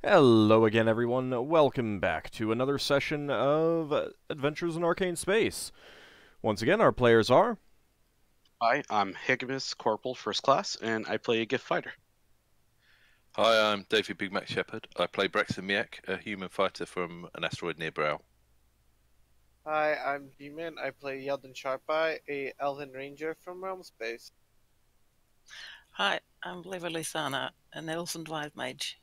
Hello again, everyone. Welcome back to another session of Adventures in Arcane Space. Once again, our players are... Hi, I'm Higgimus, Corporal First Class, and I play a Giff fighter. Hi, I'm David Big Mac Shepherd. I play Braxon, a human fighter from an asteroid near Brow. Hi, I'm Demon. I play Yeldan Sharpeye, a Elven Ranger from Realm Space. Hi, I'm Levalithana, an elven wild mage.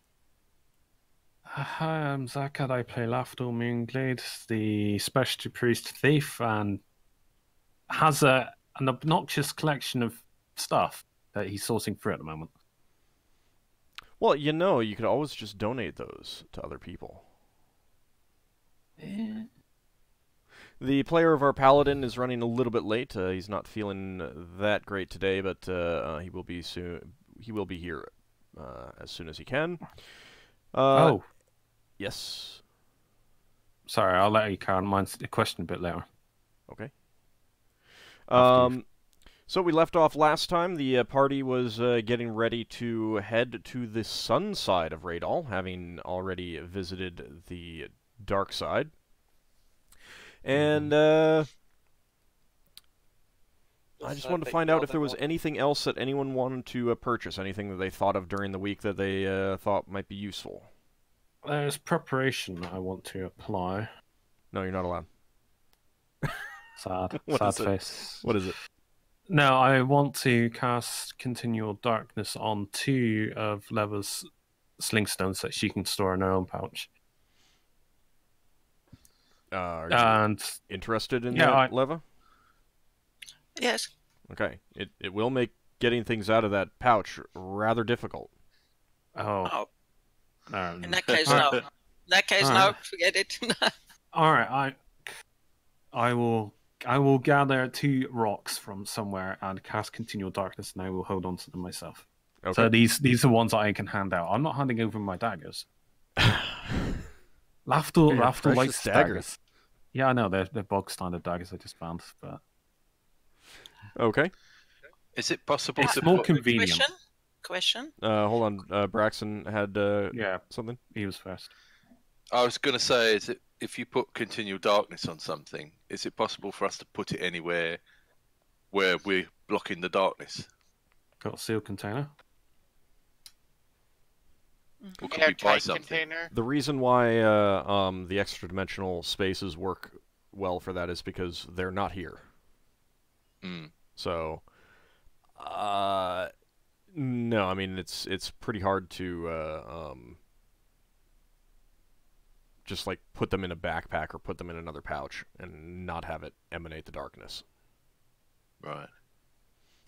Hi, I'm Zakad. I play Lafdul Moonglade, the specialty priest thief, and has an obnoxious collection of stuff that he's sourcing through at the moment. Well, you could always just donate those to other people. The player of our paladin is running a little bit late. He's not feeling that great today, but he will be soon. He will be here as soon as he can. Oh, yes. sorry, I'll let you carry on. Mine's a question a bit later. Okay. After you've- So we left off last time. The party was getting ready to head to the sun side of Radal, having already visited the dark side. And I just wanted to find out if there was anything else that anyone wanted to purchase, anything that they thought of during the week that they thought might be useful. There's preparation I want to apply. No, you're not allowed. Sad, What sad is it? face. What is it? No, I want to cast Continual Darkness on 2 of Leva's slingstones that she can store in her own pouch. Are you And interested in yeah, that, Leva? Yes. Okay. It will make getting things out of that pouch rather difficult. Oh, no. in that case, no. In that case, no. Alright. Forget it. All right, I will gather 2 rocks from somewhere and cast Continual Darkness, and I will hold on to them myself. Okay. So these are ones I can hand out. I'm not handing over my daggers. Lafdul likes daggers. Yeah, I know they're bog standard daggers I just found, but Okay. Is it possible it's to more put... convenient. Question? Hold on. Braxon had Yeah, something? he was first. I was going to say, is it if you put continual darkness on something, is it possible for us to put it anywhere where we're blocking the darkness? Got a sealed container. Or could we buy Airtight something? container. The reason why the extra-dimensional spaces work well for that is because they're not here. Mm. So, no, I mean it's pretty hard to just like put them in a backpack or put them in another pouch and not have it emanate the darkness. Right.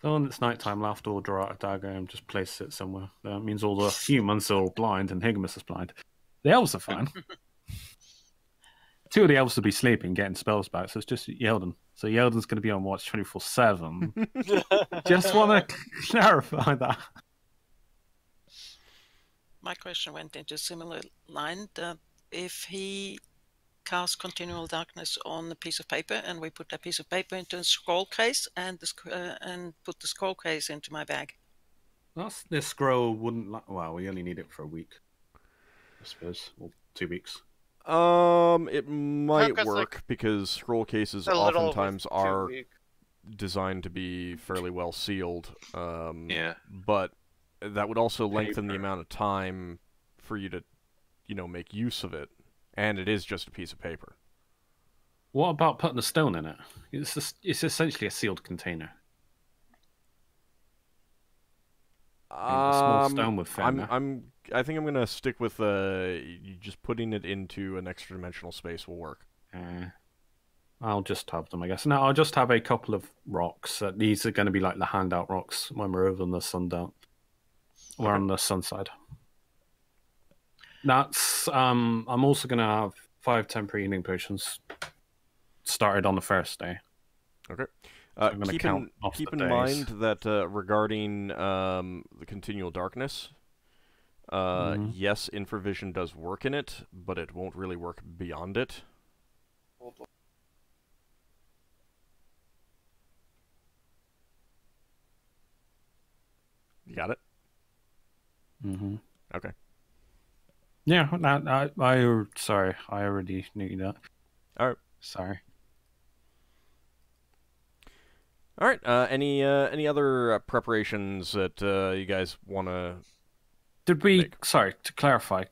So when it's nighttime, Lafdul will draw out a dagger and just place it somewhere. That means all the humans are all blind and Higgimus is blind. The elves are fine. 2 of the elves will be sleeping, getting spells back, so it's just Yeldan. So Yeldan's going to be on watch 24/7. Just want to clarify that. My question went into a similar line. If he casts continual darkness on a piece of paper, and we put that piece of paper into a scroll case, and put the scroll case into my bag. This scroll wouldn't... Well, we only need it for a week, I suppose, or 2 weeks. It might Took us, work like, because scroll cases a little over oftentimes 2 are weeks. designed to be fairly well sealed. Yeah. But that would also lengthen the Paper. amount of time for you to, make use of it. And it is just a piece of paper. What about putting a stone in it? It's essentially a sealed container. A small stone would fit in there. I think I'm gonna stick with just putting it into an extra dimensional space will work. I'll just have them, I guess. No, I'll just have a couple of rocks. These are going to be like the handout rocks when we're over on the sundown. We're on the sun side. That's I'm also going to have 5 temporary healing potions started on the first day. Okay. I'm gonna Keep count off in the days. mind that regarding the continual darkness, yes, infravision does work in it, but it won't really work beyond it. You got it? Mm-hmm. Okay. Yeah, sorry, I already knew that. All right. Sorry. All right. Any other preparations that you guys want to? Did we? Make. Sorry, to clarify,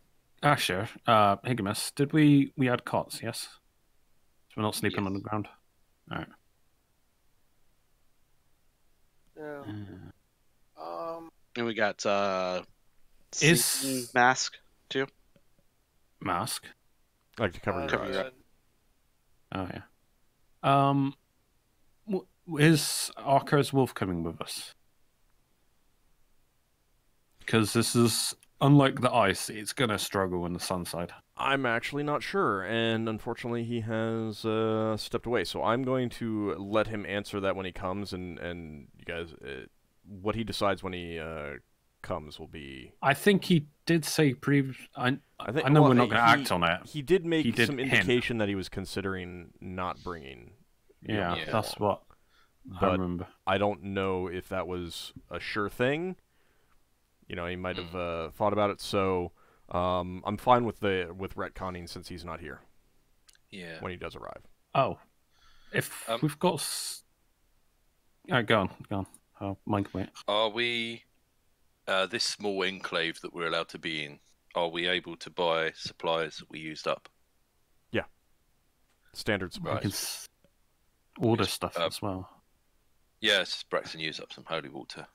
Asher, Higgimus, did we had cots? Yes. So we're not sleeping Yes. on the ground. All right. Yeah. And we got Is- sleeping mask too. Mask. Like to cover your Cover eyes. your Oh yeah. Is Ockar's wolf coming with us? Because this is unlike the ice; it's gonna struggle in the sunside. I'm actually not sure, and unfortunately, he has stepped away. So I'm going to let him answer that when he comes, and you guys, what he decides when he comes will be. I think he did say I think, know well, we're not going to act on it. He did make He did some hint. indication that he was considering not bringing. Yeah, Yeah. that's what I But remember. I don't know if that was a sure thing. You know, he might have thought about it. So I'm fine with retconning since he's not here Yeah. when he does arrive. Oh, if we've got. Go on. Oh, mine can wait. Are we this small enclave that we're allowed to be in? Are we able to buy supplies that we used up? Standard We can supplies. order stuff as well. Yes, Braxon used up some holy water.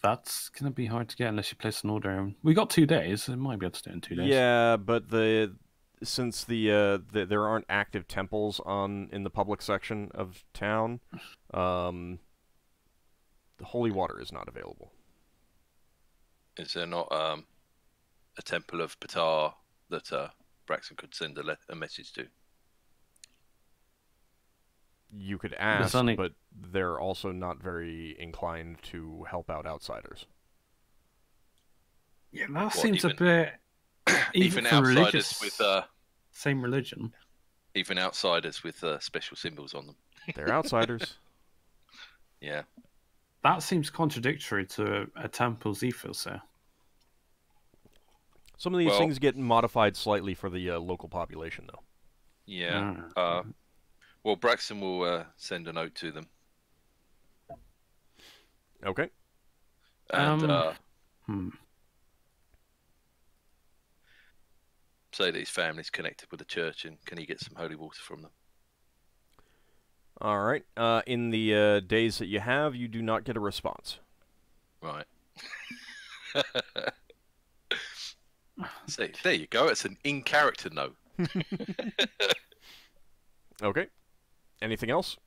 That's going to be hard to get unless you place an order. We got 2 days. We might be able to do it in 2 days. Yeah, but since there aren't active temples in the public section of town, the holy water is not available. Is there not a temple of Ptah that Braxon could send a message to? You could ask, only- but they're also not very inclined to help out outsiders. Yeah, that What, seems even- a bit. Even for outsiders religious, with same religion. even outsiders with special symbols on them. They're outsiders. Yeah. That seems contradictory to a temple's ethos there. Some of these Well- things get modified slightly for the local population, though. Yeah. Ah. Well, Braxton will send a note to them. Okay. And Hmm. say that his family's connected with the church, and can he get some holy water from them? All right. In the days that you have, you do not get a response. Right. See, there you go. It's an in-character note. Okay. Anything else?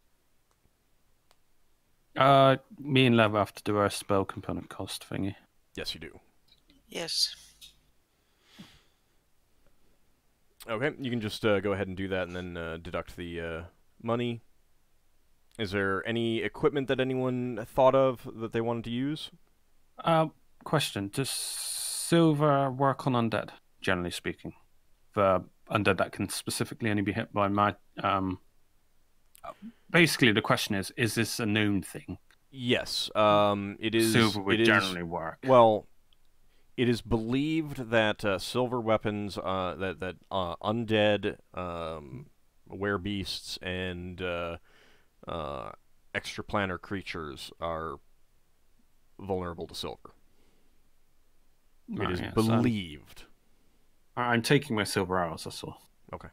Me and Lev have to do our spell component cost thingy. Yes, you do. Yes. Okay, you can just go ahead and do that and then deduct the money. Is there any equipment that anyone thought of that they wanted to use? Question: does silver work on undead, generally speaking? For undead that can specifically only be hit by basically, the question is this a known thing? Yes, it is. Silver would it is, generally work. Well, it is believed that silver weapons, that undead, werebeasts, and extraplanar creatures are vulnerable to silver. It is yes, believed. I'm taking my silver arrows, that's all. Okay.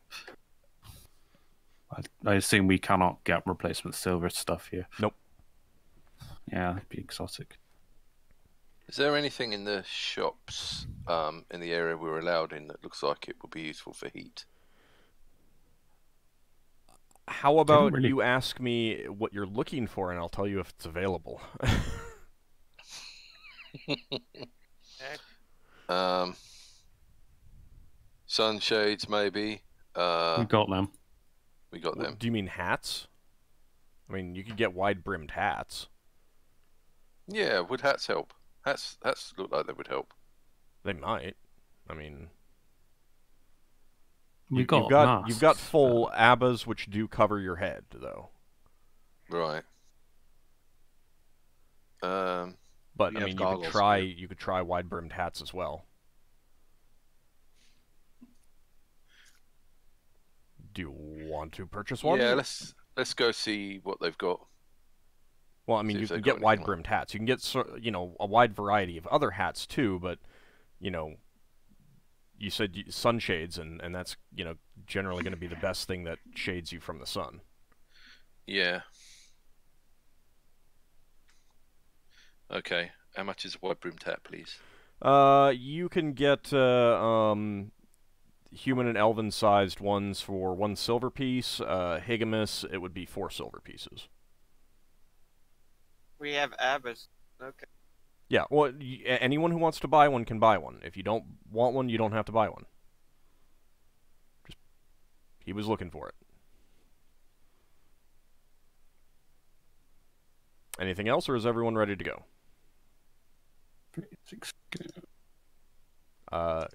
I assume we cannot get replacement silver stuff here. Nope. Yeah, that'd be exotic. Is there anything in the shops in the area we're allowed in that looks like it would be useful for heat? How about really- you ask me what you're looking for, and I'll tell you if it's available. Sunshades, maybe. We got them. We got them. Do you mean hats? I mean, you could get wide-brimmed hats. Yeah, would hats help? Hats look like they would help. They might. I mean, You've got you've got full abbas which do cover your head, though. Right. But We I have mean, goggles, you could try wide-brimmed hats as well. Do you want to purchase one? Yeah, let's go see what they've got. Well, I mean, See you if they've can got get anything like- wide-brimmed hats. You can get, you know, a wide variety of other hats too. But, you know, you said sunshades, and that's, you know, generally going to be the best thing that shades you from the sun. Yeah. Okay. How much is a wide-brimmed hat, please? You can get human and elven-sized ones for 1 silver piece. Higgimus, it would be 4 silver pieces. We have Abbas. Okay. Yeah, well, anyone who wants to buy one can buy one. If you don't want one, you don't have to buy one. Just, he was looking for it. Anything else, or is everyone ready to go?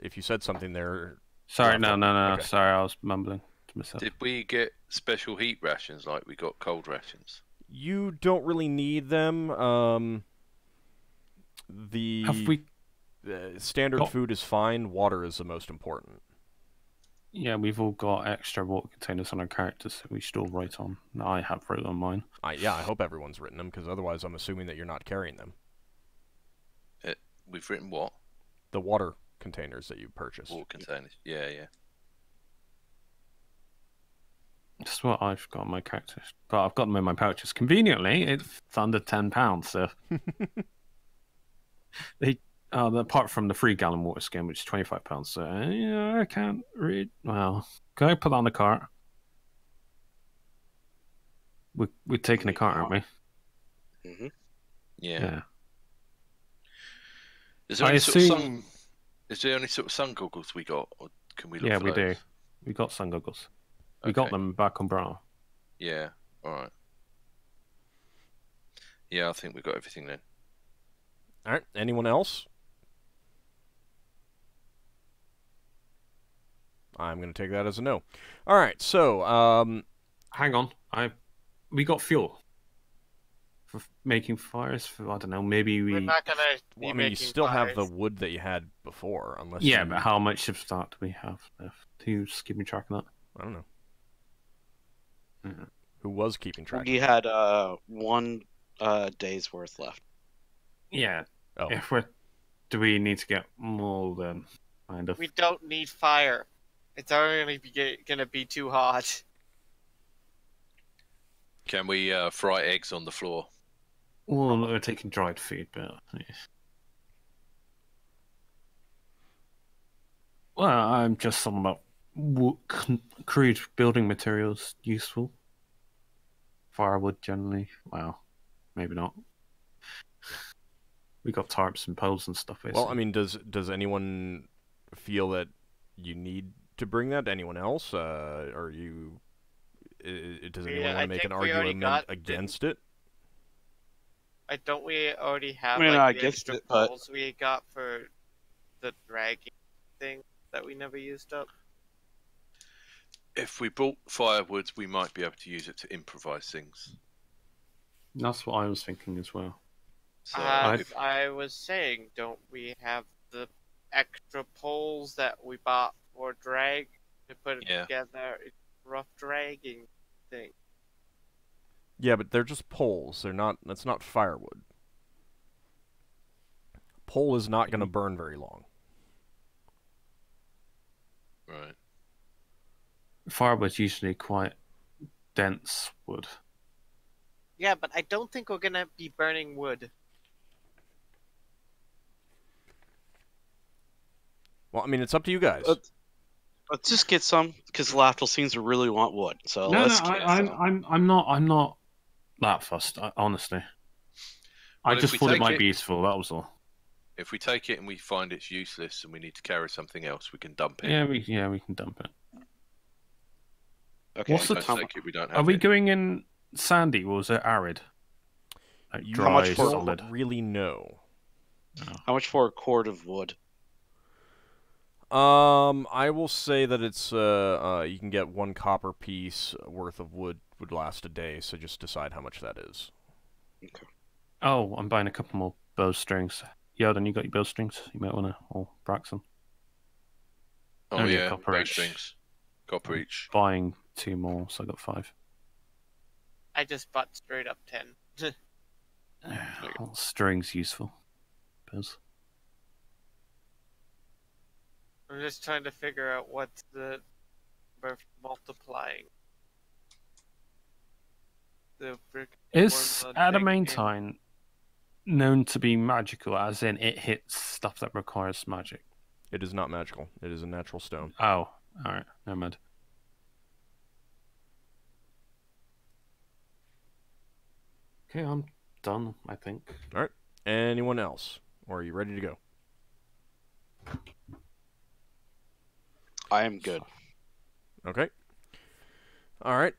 If you said something there... Sorry, no. Okay. Sorry, I was mumbling to myself. Did we get special heat rations like we got cold rations? You don't really need them. The Have we? standard got- food is fine. Water is the most important. Yeah, we've all got extra water containers on our characters that we should all write on. I have wrote on mine. Yeah, I hope everyone's written them, because otherwise I'm assuming that you're not carrying them. We've written what? The water containers that you purchased. Water containers. Yeah. That's what I've got on my characters. But I've got them in my pouches. Conveniently, it's under £10, so... apart from the 3-gallon water skin, which is £25, so yeah, I can't read. Well, can I put that on the cart? We're taking a cart, aren't we? Mm-hmm. Yeah. Is I there assume. any sort of sun goggles we got, or can we look Yeah, for we those? do. We got sun goggles. We got Okay. them back on Brown. Yeah. All right. Yeah, I think we've got everything then. All right. Anyone else? I'm going to take that as a no. All right. So, Hang on, we got fuel for making fires. For I don't know, maybe we. We're not gonna be well, I mean, making you still have the fires. wood that you had before, unless Yeah, you... but how much of that do we have left? Who's keeping track of I don't know. that? Yeah. Who was keeping track? We had 1 day's worth left. Yeah. Oh. If we're, do we need to get more than kind of? We don't need fire. It's only gonna be too hot. Can we fry eggs on the floor? Well, we're taking dried food, but yeah. Well, I'm just talking about crude building materials useful. Firewood generally. Well, maybe not. We got tarps and poles and stuff. Well, I mean, does anyone feel that you need to bring that? Anyone else? Or you? Does anyone Yeah, want I to make an think we already argument got- against it? Don't we already have I mean, like I the guess extra that- but- poles we got for the dragging thing that we never used up? If we bought firewood, we might be able to use it to improvise things. That's what I was thinking as well. So I was saying, don't we have the extra poles that we bought for drag to put it Yeah. together? It's rough dragging thing. Yeah, but they're just poles. They're not. That's not firewood. Pole is not going to burn very long. right. Firewood's usually quite dense wood. Yeah, but I don't think we're gonna be burning wood. Well, I mean, it's up to you guys. Let's just get some, because Lafdul seems to really want wood. So let's get some. I'm not that fussed. Honestly, I Well, if just we thought it take might it- be useful. That was all. If we take it and we find it's useless and we need to carry something else, we can dump it. Yeah, we can dump it. Okay. What's the Don't how, take it, we don't have Are we it. going in sandy or was it arid? Like You dry, much for- solid. don't really know. how much for a cord of wood? I will say that it's you can get 1 copper piece worth of wood would last a day. So just decide how much that is. Oh, I'm buying a couple more bowstrings. Yeldan, you got your bowstrings? You might want to, or Braxon. Oh Only a yeah, copper each. bowstrings. Copper each. Buying 2 more, so I got 5. I just bought straight up 10. Well, string's useful. Bows. I'm just trying to figure out what's the multiplying. The brick Is adamantine known to be magical, as in it hits stuff that requires magic? It is not magical. It is a natural stone. Oh, alright, never mind. Okay, I'm done, I think. Alright. Anyone else? Or are you ready to go? I am good. Okay. Alright.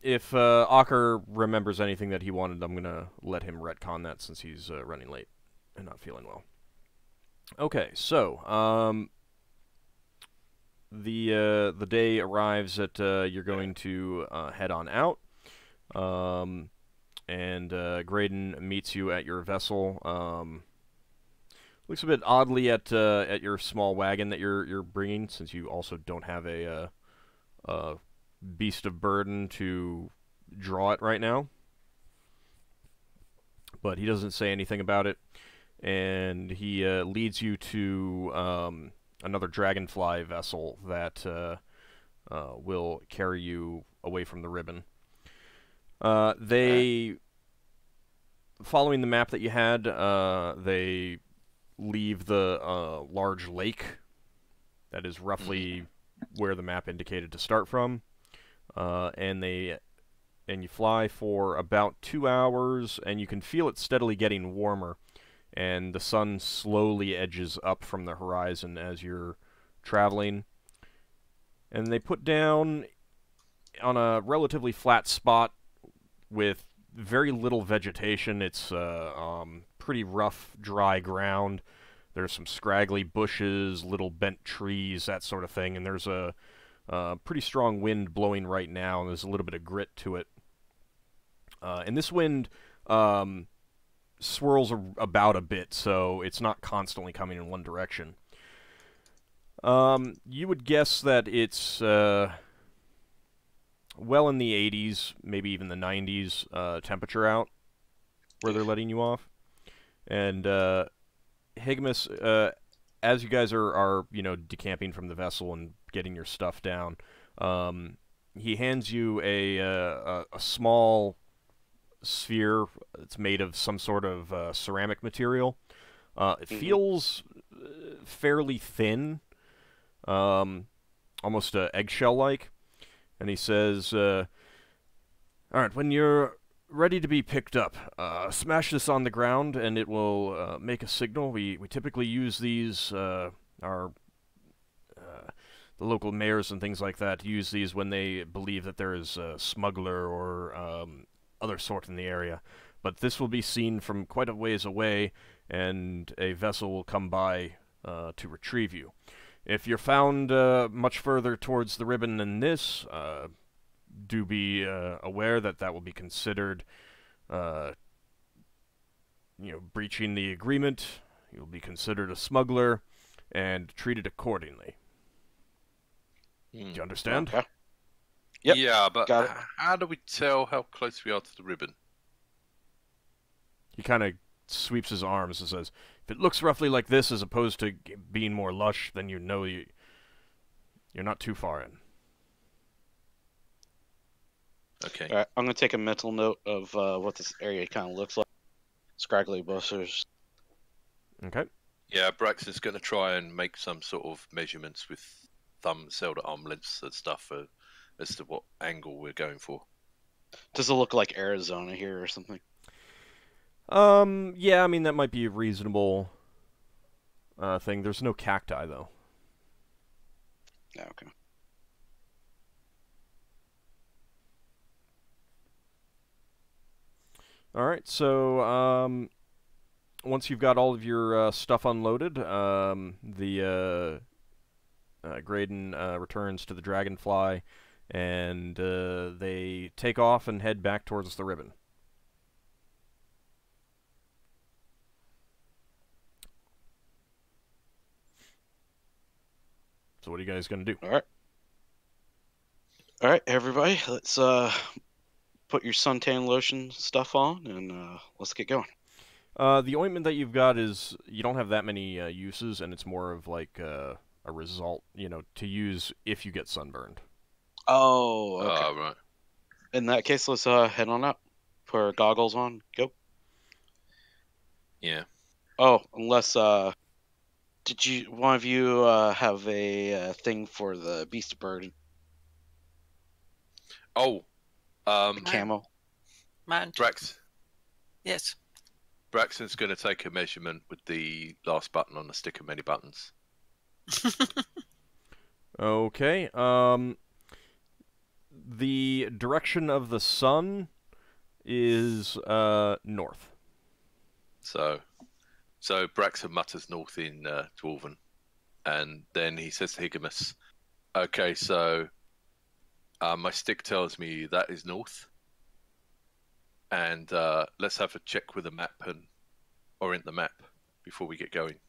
If Ockar remembers anything that he wanted, I'm going to let him retcon that since he's running late and not feeling well. Okay, so, the day arrives that you're going to head on out. And Graydon meets you at your vessel. Looks a bit oddly at your small wagon that you're bringing, since you also don't have a beast of burden to draw it right now. But he doesn't say anything about it, and he leads you to another dragonfly vessel that will carry you away from the ribbon. Following the map that you had, they leave the large lake that is roughly where the map indicated to start from, and you fly for about 2 hours, and you can feel it steadily getting warmer, and the sun slowly edges up from the horizon as you're traveling. And they put down on a relatively flat spot with very little vegetation. It's pretty rough, dry ground. There's some scraggly bushes, little bent trees, that sort of thing, and there's a pretty strong wind blowing right now, and there's a little bit of grit to it. And this wind swirls about a bit, so it's not constantly coming in one direction. You would guess that it's well in the 80s, maybe even the 90s temperature out, where they're letting you off. And Higgimus, as you guys are decamping from the vessel and getting your stuff down, he hands you a small sphere. It's made of some sort of ceramic material. It feels fairly thin, almost eggshell-like. And he says, alright, when you're ready to be picked up, smash this on the ground and it will make a signal. We typically use these, the local mayors and things like that use these when they believe that there is a smuggler or other sort in the area. But this will be seen from quite a ways away, and a vessel will come by to retrieve you. If you're found much further towards the ribbon than this, do be aware that that will be considered, breaching the agreement. You'll be considered a smuggler and treated accordingly. Do you understand? Okay. Yep. Yeah, but Got it. how do we tell how close we are to the ribbon? He kind of sweeps his arms and says, if it looks roughly like this as opposed to being more lush, then you know you're not too far in. Okay. All right, I'm going to take a mental note of what this area kind of looks like. Scraggly bushes. Okay. Yeah, Braxon's going to try and make some sort of measurements with thumbs held at arm lengths and stuff as to what angle we're going for. Does it look like Arizona here or something? Yeah, I mean, that might be a reasonable thing. There's no cacti, though. Yeah, okay. Alright, so, once you've got all of your stuff unloaded, Graydon returns to the Dragonfly, and they take off and head back towards the ribbon. So what are you guys going to do? All right, everybody, let's put your suntan lotion stuff on, and let's get going. The ointment that you've got is, you don't have that many uses, and it's more of like a result, to use if you get sunburned. Oh, okay. Right. In that case, let's head on up. Put our goggles on. Go. Yeah. Oh, unless did one of you have a thing for the beast of burden? Oh, Camo. Mount. Yes. Braxon's going to take a measurement with the last button on the stick of many buttons. Okay. The direction of the sun is north. So Braxon mutters north in Dwarven, and then he says to Higgimus, "Okay, so my stick tells me that is north, and let's have a check with a map and orient the map before we get going."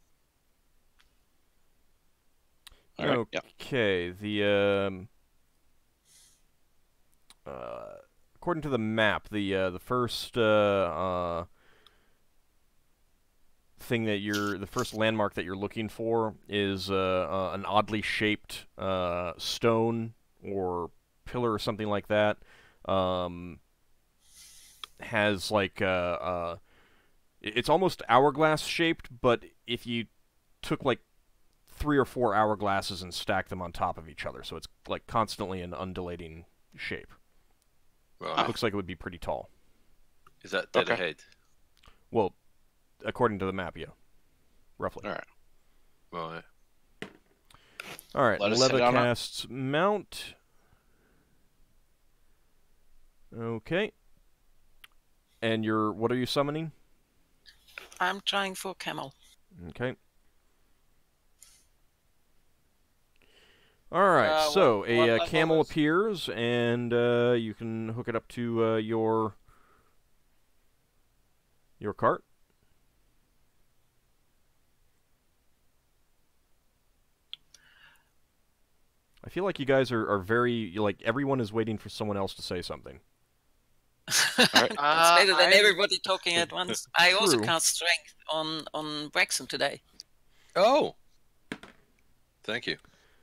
All right, okay. The according to the map, the first the first landmark that you're looking for is an oddly shaped stone or pillar or something like that. Has like it's almost hourglass shaped, but if you took like 3 or 4 hourglasses and stacked them on top of each other, so it's like constantly an undulating shape. Right. Looks like it would be pretty tall. Is that dead ahead? Well, according to the map, yeah. Roughly. All right. Right. All right. Let us head Leva on up. casts Mount. Okay. And what are you summoning? I'm trying for camel. Okay. All right. So a camel appears, and you can hook it up to your cart. I feel like you guys are very, like, everyone is waiting for someone else to say something. It's better than everybody talking at once. I also True. cast strength on Braxon today. Oh, thank you.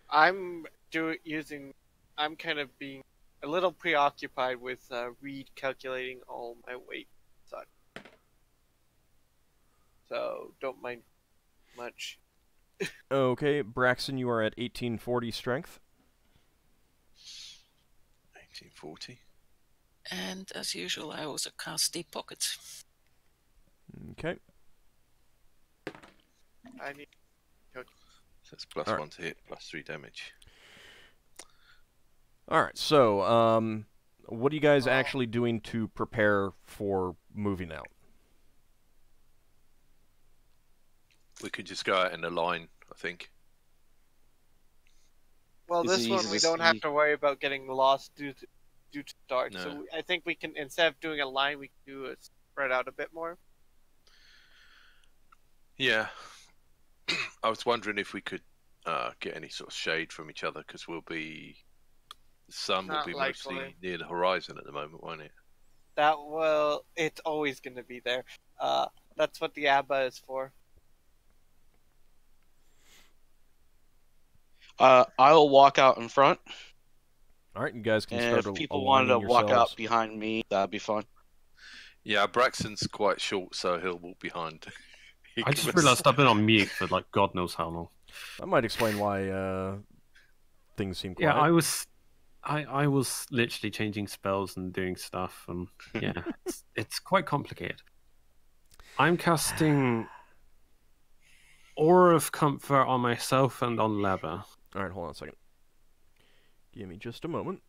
I'm kind of being a little preoccupied with recalculating all my weight and such. So don't mind much. Okay, Braxon, you are at 1840 strength. 1840. And as usual, I also cast Deep Pockets. Okay. I need. So it's plus All 1 to hit, plus 3 damage. All right. So, what are you guys actually doing to prepare for moving out? We could just go out in a line, I think. Well, this one we don't have to worry about getting lost due to dark. No. So I think we can, instead of doing a line, we can do it spread out a bit more. Yeah. I was wondering if we could get any sort of shade from each other, because the sun will be mostly near the horizon at the moment, won't it? It's always going to be there. That's what the ABBA is for. I'll walk out in front. All right, you guys can And start if people aligning wanted to walk yourselves. out behind me, that'd be fun. Yeah, Braxton's quite short, so he'll walk behind. I just realised I've been on mute for like God knows how long. That might explain why things seem quiet. Yeah, I was literally changing spells and doing stuff, and yeah, it's quite complicated. I'm casting Aura of Comfort on myself and on Leva. All right, hold on a second. Give me just a moment.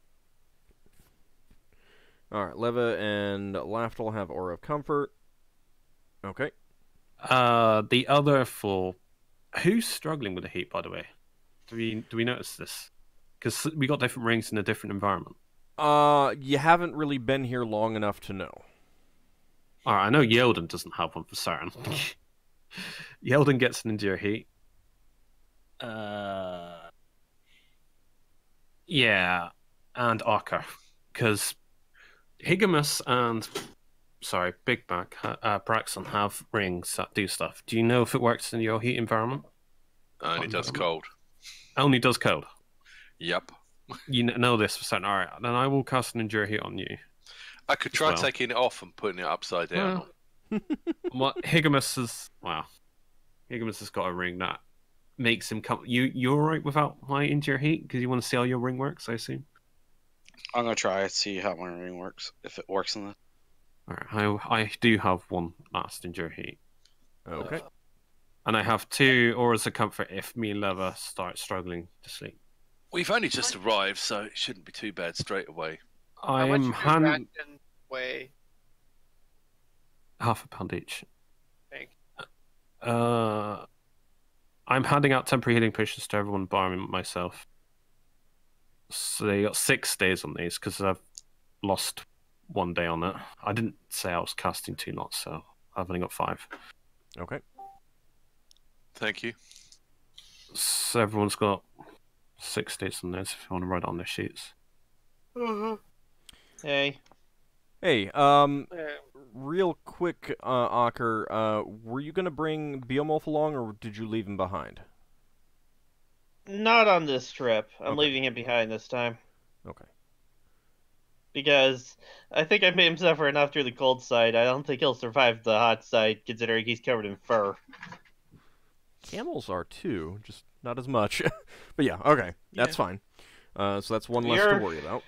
All right, Leva and Lafdul have Aura of Comfort. Okay. The other four, who's struggling with the heat, by the way? Do we notice this? Because we got different rings in a different environment. You haven't really been here long enough to know. All right, I know Yeldan doesn't have one for certain. Yeldan gets an endure heat. Yeah, and Ockar, because Higgimus and Big Mac, Braxon have rings that do stuff. Do you know if it works in your heat environment? Only does cold. Only does cold. Yep. You know this for certain. All right, then I will cast an Endure Heat on you. I could try taking it off and putting it upside down. What Higgimus has got a ring that makes him come. You all right without my Endure Heat? Because you want to see how your ring works, I assume. I'm gonna try and see how my ring works. If it works in this. Alright, I do have one last Endure Heat. Okay. And I have 2 auras of comfort if me and Leva start struggling to sleep. We've only just arrived, so it shouldn't be too bad straight away. I How much am does your ration weigh? half a pound each. Thank I'm handing out temporary healing potions to everyone barring myself. So they got 6 days on these because I've lost 1 day on it. I didn't say I was casting 2 lots, so I've only got 5. Okay. Thank you. So everyone's got 6 days on this if you want to write it on their sheets. Hey. Hey, real quick, Ockar, were you gonna bring Beomolf along, or did you leave him behind? Not on this trip. I'm Okay. leaving him behind this time. Okay. Because I think I made him suffer enough through the cold side. I don't think he'll survive the hot side, considering he's covered in fur. Camels are too, just not as much. But yeah, okay, that's fine. So that's one less to worry about.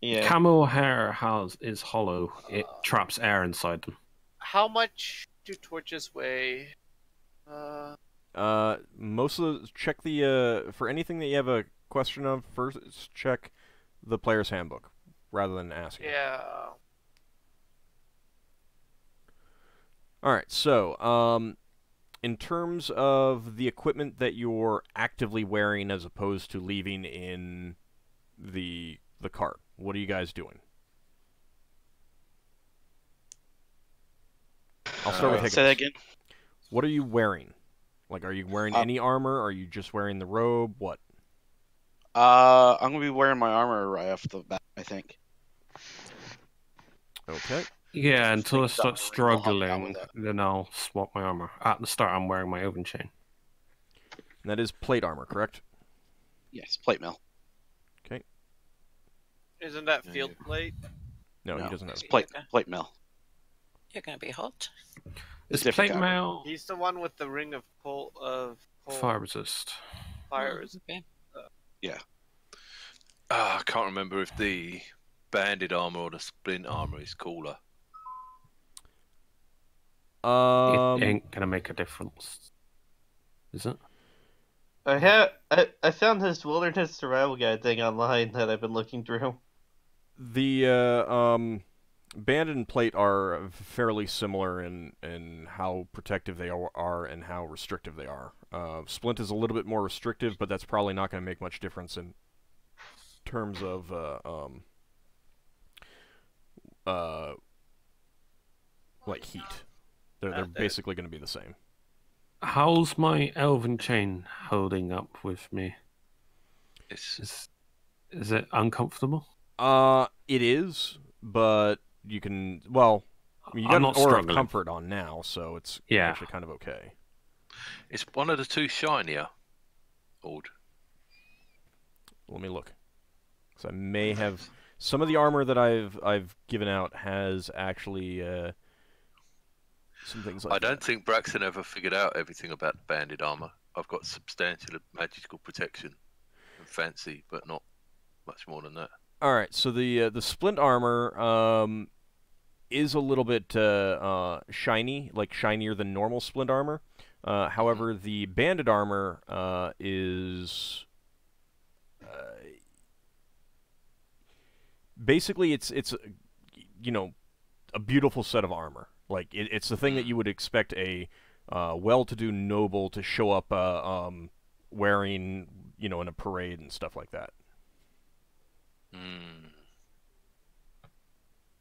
Yeah. Camel hair is hollow. It traps air inside them. How much do torches weigh? Most of the check the for anything that you have a question of first, check the player's handbook rather than asking. Yeah. All right, so in terms of the equipment that you're actively wearing as opposed to leaving in the cart, what are you guys doing? I'll start with Higgimus. Say that again. What are you wearing? Like, are you wearing any armor? Are you just wearing the robe? What? I'm gonna be wearing my armor right off the bat, I think. Okay. Yeah, until I Think start that way, I'll help you out with struggling, then I'll swap my armor. At the start, I'm wearing my oven chain. And that is plate armor, correct? Yes, plate mill. Okay. Isn't that field plate? No, he doesn't have. It's plate mill. You're gonna be hot. Is different plate kind. mail He's the one with the ring of coal fire resist? fire. Okay. I can't remember if the banded armor or the splint armor is cooler. It ain't gonna make a difference, is it? I found this wilderness survival guide thing online that I've been looking through. The banded and plate are fairly similar in how protective they are and how restrictive they are. Splint is a little bit more restrictive, but that's probably not going to make much difference in terms of like heat. They're basically going to be the same. How's my elven chain holding up with me? It's Is it uncomfortable? It is, but you can. Well, I mean, you got I'm an not aura of struggling. comfort on now, so it's actually kind of okay. it's one of the 2 shinier. Old. Let me look. So I may have some of the armor that I've given out has actually some things like I don't think Braxon ever figured out everything about the banded armor. I've got substantial magical protection and fancy, but not much more than that. All right, so the splint armor is a little bit shiny, like shinier than normal splint armor. However, the banded armor is basically it's you know, a beautiful set of armor. Like it's the thing that you would expect a well-to-do noble to show up wearing, you know, in a parade and stuff like that.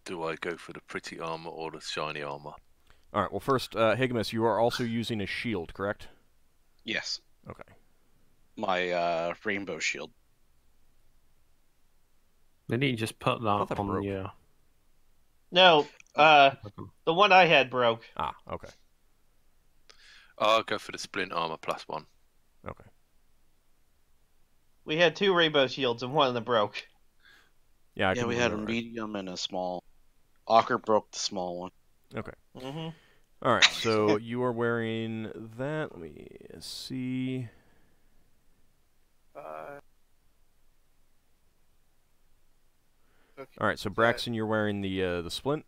Do I go for the pretty armor or the shiny armor? All right. Well, first, Higgimus, you are also using a shield, correct? Yes, Okay. my rainbow shield. Didn't you just put thought that that on broke. your... No, the one I had broke. Ah, okay. I'll go for the splint armor +1. Okay. We had 2 rainbow shields and one of them broke. Yeah, I Yeah, can we had a remember it. medium and a small. Ockar broke the small one. Okay. Mm-hmm. All right, so you are wearing that. Let me see. Okay. All right, so Braxon, you're wearing the splint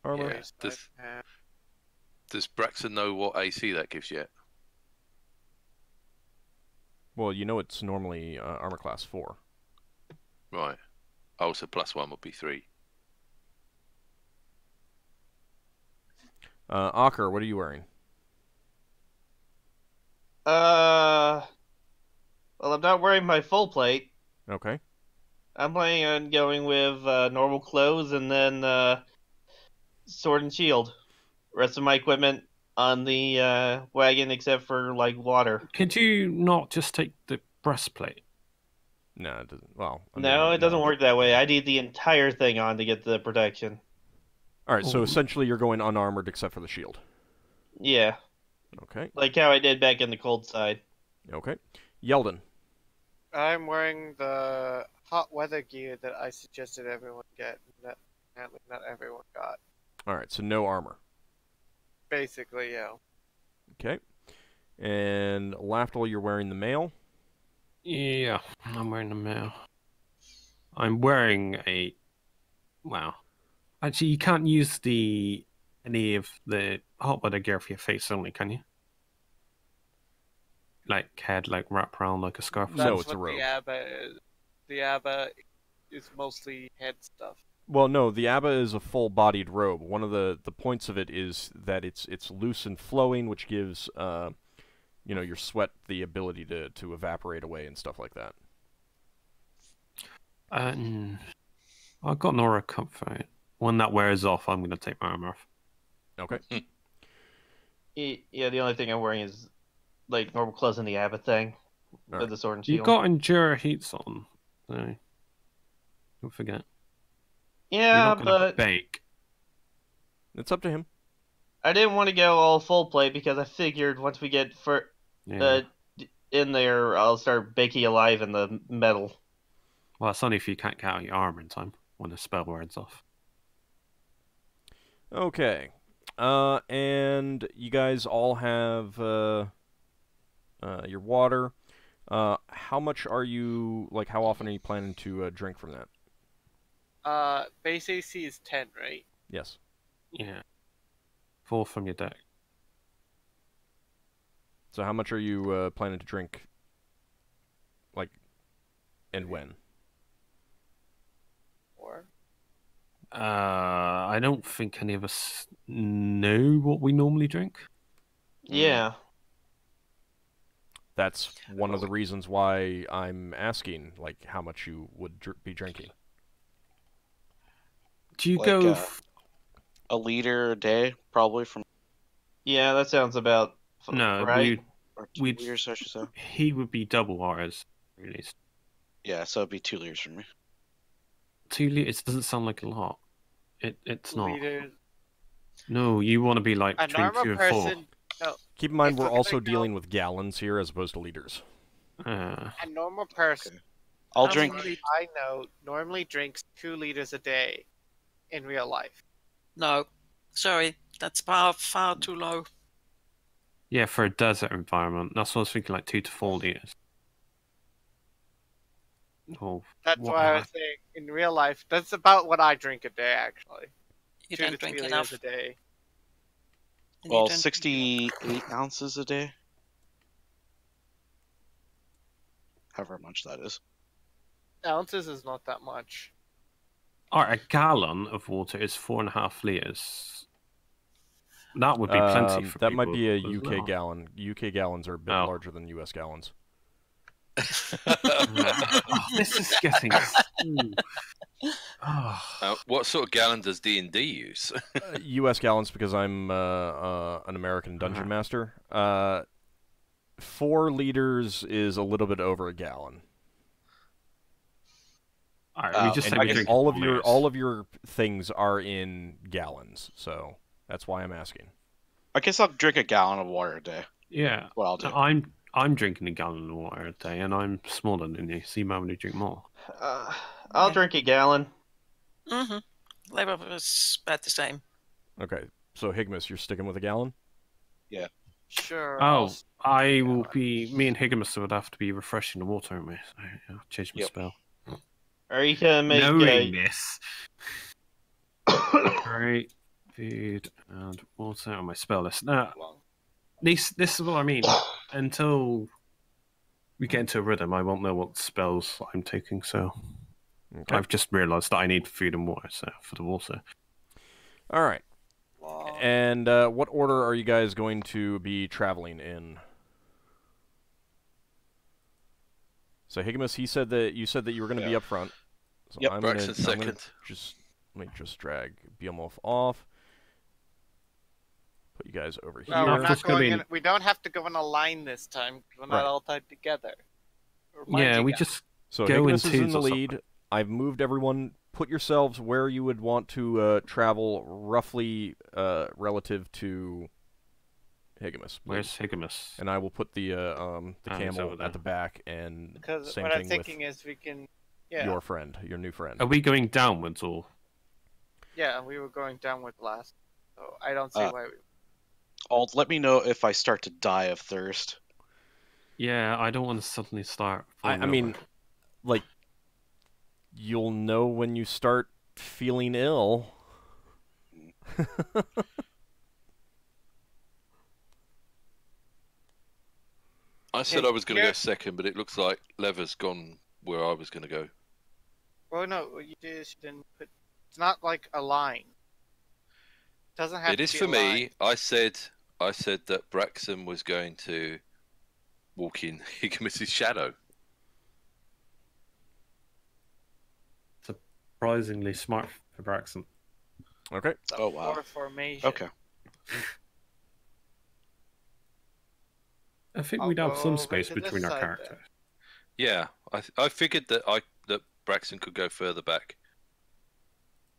armor. Yeah. Does Braxon know what AC that gives yet? Well, you know it's normally armor class 4. Right. Oh, so +1 would be 3. Ockar, what are you wearing? Well, I'm not wearing my full plate. Okay. I'm planning on going with normal clothes and then sword and shield. Rest of my equipment on the wagon except for like water. Could you not just take the breastplate? No, it doesn't. Well, I No, mean, it doesn't no. work that way. I need the entire thing on to get the protection. All right, so Ooh. essentially you're going unarmored except for the shield. Yeah, Okay. like how I did back in the cold side. Okay. Yeldan. I'm wearing the hot weather gear that I suggested everyone get, and that apparently not everyone got. All right, so no armor. Basically, yeah. Okay. And Lafdul, you're wearing the mail. Yeah, I'm wearing the mail. I'm wearing a... Wow. Actually, you can't use any of the hot weather gear for your face only, can you? Like head, like wrap around like a scarf. or No, That's it's a what robe. the ABBA is. The ABBA is mostly head stuff. Well, no, the ABBA is a full-bodied robe. One of the points of it is that it's loose and flowing, which gives your sweat the ability to evaporate away and stuff like that. I've got an aura comfort. When that wears off, I'm going to take my armor off. Okay. Yeah, the only thing I'm wearing is like normal clothes and the Abbott thing with Alright. the sword and You shield. got endure heats on, so don't forget. You're Yeah, not going to but bake. It's up to him. I didn't want to go all full plate because I figured once we get Yeah. in there, I'll start baking alive in the metal. Well, that's only if you can't get out your armor in time when the spell wears off. Okay. And you guys all have your water. How much are you, like, how often are you planning to drink from that? Base AC is 10, right? Yes. Yeah. 4 from your deck. So how much are you planning to drink, like, and when? Or I don't think any of us know what we normally drink. Yeah. That's one of the reasons why I'm asking, like, how much you would be drinking. Do you Like, go... a liter a day, probably from Yeah, that sounds about No, right. or 2 We'd- liters, I should say. he would be double ours, released. Yeah, so it'd be 2 liters for me. 2 liters doesn't sound like a lot. It's not. liters. No, you want to be like A between normal 2 and 4. person. No, Keep in mind, If we're we're gonna also go- dealing with gallons here as opposed to liters. a normal person. I'll How drink. many- I know normally drinks 2 liters a day in real life. No, sorry, that's far too low. Yeah, for a desert environment. That's what I was thinking, like 2 to 4 liters. Oh, That's what why I the was saying in real life. That's about what I drink a day, actually. You 2 don't to 3 drink liters enough. a day. and you Well, don't- 68 ounces a day. However much that is. Ounces is not that much. Alright, a gallon of water is 4.5 liters. That would be plenty for that might people be a as UK well. gallon. UK gallons are a bit Oh. larger than US gallons. Oh, this is getting... Oh. What sort of gallon does D&D use? US gallons because I'm an American dungeon master. 4 liters is a little bit over a gallon. All right, we just And say we and drink all of full your meters. all of your things are in gallons, so that's why I'm asking. I guess I'll drink a gallon of water a day. Yeah, What I'll do. I'm drinking a gallon of water a day, and I'm smaller than you, so you might want to drink more. I'll Okay. drink a gallon. Mm-hmm. Level was about the same. Okay, so Higgimus, you're sticking with a gallon? Sure. Oh, I will be. Me and Higgimus would have to be refreshing the water, aren't we? So I'll change my Yep. spell. Are you gonna make Knowing this, great food and water on my spell list. Now, this is what I mean. Until we get into a rhythm, I won't know what spells I'm taking. So Okay. I've just realised that I need food and water. So for the water, All right. Long. And what order are you guys going to be traveling in? So Higgimus, you said that you were going to be up front. So Yep, I'm Braxon gonna second. let me just drag Beelmoth off. Put you guys over here. No, Yeah, we're it's not just gonna going be- in. We don't have to go in a line this time. 'Cause we're not Right. all tied together. yeah, we guys. just So go in Higgimus is in twos the or something. lead. I've moved everyone. Put yourselves where you would want to travel, roughly relative to Higgimus. Where's please. Higgimus? And I will put the he's over camel there. at the back, and Because same what I'm thing thinking with is we can. Yeah. your new friend. Are we going downwards or? Yeah, we were going downward last. So I don't see why we. Ald, let me know if I start to die of thirst. Yeah, I don't want to suddenly start. I falling mean, over. like, you'll know when you start feeling ill. I said Hey, I was going to go here- second, but it looks like Lever's gone where I was going to go. Well, no, what you did is you didn't put. It's not like a line. It doesn't have It to is be for a me. line. I said that Braxon was going to walk in Higgimus's shadow. Surprisingly smart for Braxon. Okay. The Oh, wow. four formation. Okay. I think I'll we'd have go some over space to this between our side then. characters. Yeah, I figured that Braxon could go further back.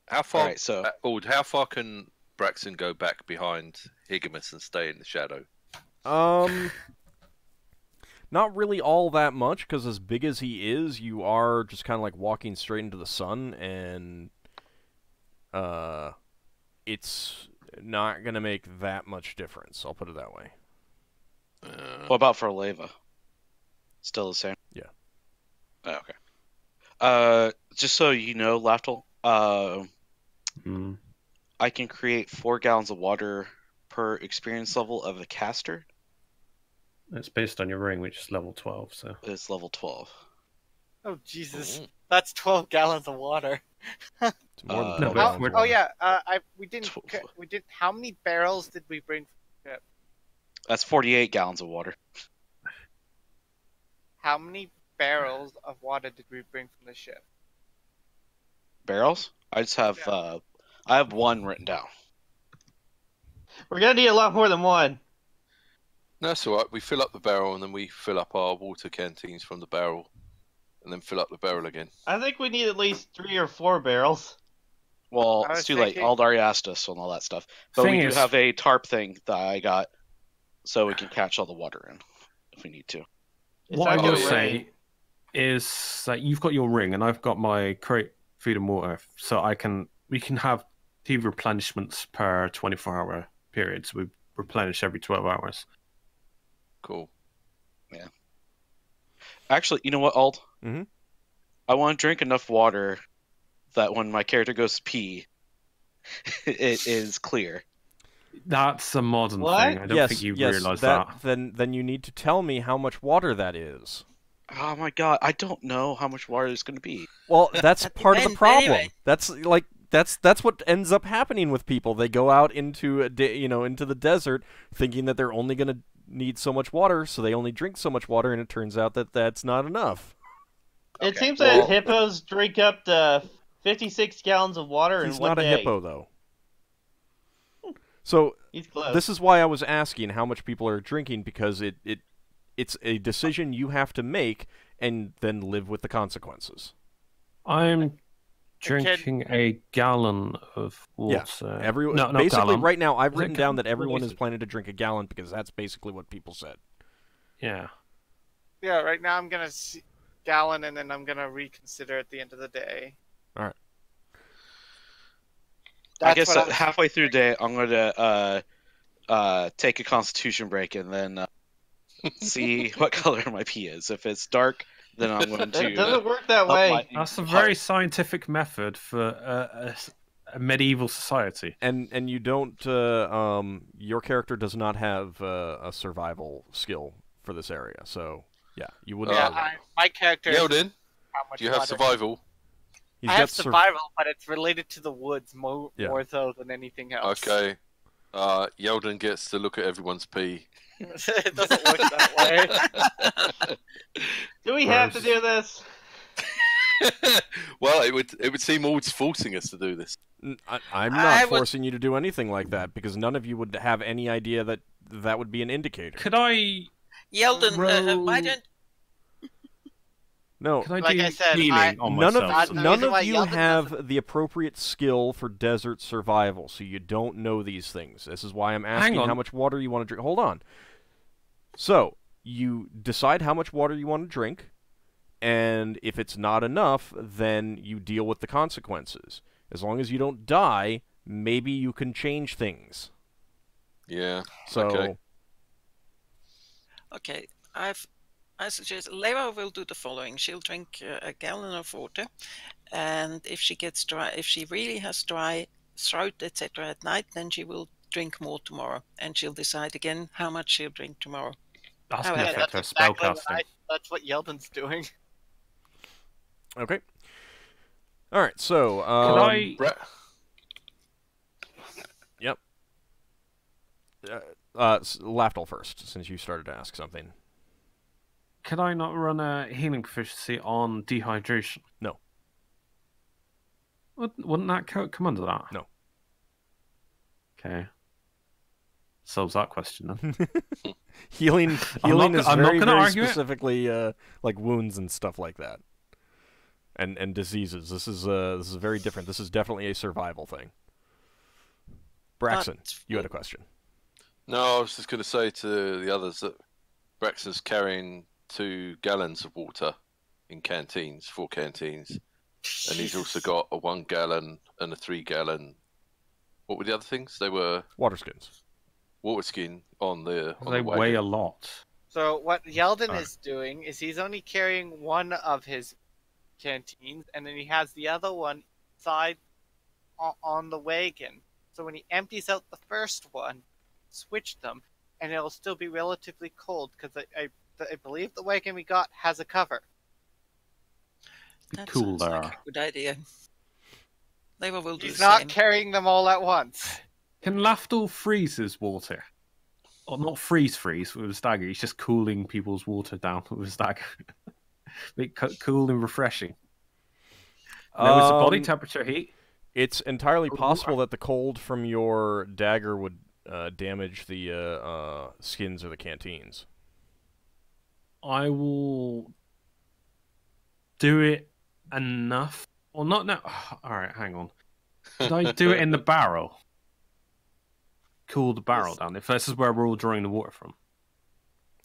How far? Alright, so Ald, how far can Braxon go back behind Higgimus and stay in the shadow? Not really all that much, because as big as he is, you are just kind of like walking straight into the sun, and it's not gonna make that much difference. I'll put it that way. what about for Leva? Still the same? Yeah. Oh, okay. Just so you know, Lafdul, Hmm. I can create 4 gallons of water per experience level of a caster. It's based on your ring, which is level 12. So It's level 12. Oh Jesus, Ooh. that's 12 gallons of water. It's more than Uh, 12 no, gallons but- of Oh water. yeah, we didn't. Tw- We did. How many barrels did we bring? That's 48 gallons of water. How many barrels of water did we bring from the ship? Barrels? I just have I have 1 written down. We're gonna need a lot more than one. No, that's all right. We fill up the barrel and then we fill up our water canteens from the barrel, and then fill up the barrel again. I think we need at least 3 or 4 barrels. Well, I it's was too late. thinking- Ald already asked us on all that stuff. But Thing we do is- have a tarp thing that I got, so we can catch all the water in if we need to. It's what I not will gonna say rain. is that you've got your ring, and I've got my crate food and water, so we can have 2 replenishments per 24-hour period. So we replenish every 12 hours. Cool. Actually, you know what, Ald? Mhm. I want to drink enough water that when my character goes to pee, it is clear. That's a modern What? thing. I don't yes, think you yes, realise that. Then you need to tell me how much water that is. Oh my god, I don't know how much water it's going to be. Well, that's That part of the depends problem. anyway. That's what ends up happening with people. They go out into into the desert thinking that they're only going to need so much water, so they only drink so much water, and it turns out that that's not enough. It seems well- that hippos drink up to 56 gallons of water He's in one not a day. hippo, though. So He's close. this is why I was asking how much people are drinking, because it's a decision you have to make and then live with the consequences. I'm kid- drinking a gallon of water. Everyone, no, not basically, gallon. right now, I've Is it written down that gallon? everyone What is is it? planning to drink a gallon because that's basically what people said. Yeah. Yeah, right now I'm gonna gallon, and then I'm gonna reconsider at the end of the day. All right. I That's guess what halfway through the day, I'm gonna take a constitution break and then see what color my pee is. If it's dark, then I'm going It to. doesn't work that up my- way. That's a very scientific method for a medieval society. And you don't. Your character does not have a survival skill for this area, so yeah, you wouldn't. Yeah, survive. my character. Yeldan, How much do you have water- survival? He's I got have survival, but it's related to the woods more so than anything else. Okay. Yeldan gets to look at everyone's pee. It doesn't work that way. Do we have to do this? Well, it would seem Ald's forcing us to do this. I'm not forcing you to do anything like that because none of you would have any idea that that would be an indicator. Could I? Yeldan, why don't No, Could I Like do I said, healing on none myself? of The none reason why of you Yeldan have the appropriate skill for desert survival, so you don't know these things. This is why I'm asking on. how much water you want to drink. Hold on. So you decide how much water you want to drink, and if it's not enough, then you deal with the consequences. As long as you don't die, maybe you can change things. Yeah. So. Okay. Okay, I suggest Leva will do the following. She'll drink a gallon of water, and if she gets dry, if she really has dry throat, etc. at night, then she will drink more tomorrow, and she'll decide again how much she'll drink tomorrow. That's Oh, going to yeah, affect her exactly what spellcasting. that's what Yeldan's doing. Okay. All right. So. Could I? Yep. Lafdul first, since you started to ask something. Could I not run a healing proficiency on dehydration? No. Wouldn't that come under that? No. Solves that question then. Healing I'm not is gonna very, very argue it. specifically like wounds and stuff like that, and diseases. This is very different. This is definitely a survival thing. Braxon, you had a question. No, I was just going to say to the others that Braxon's carrying 2 gallons of water in canteens, 4 canteens, and he's also got a 1 gallon and a 3 gallon. What were the other things? They were Water skins. water skin on the. They weigh a lot. So what Yeldan Alright. is doing is he's only carrying one of his canteens, and then he has the other one side on the wagon. So when he empties out the first one, switch them, and it'll still be relatively cold because I believe the wagon we got has a cover. That Cool sounds like there. a good idea. Leva will do He's the not same. carrying them all at once. Can Lafdul freeze his water? Or not freeze with a stagger, he's just cooling people's water down with a stagger. Make cool and refreshing. No, is the body temperature heat? It's entirely possible that the cold from your dagger would damage the skins or the canteens. I will do it enough. Well, not now. Alright, hang on. Did I do it in the barrel? Cool the barrel down, if this is where we're all drawing the water from.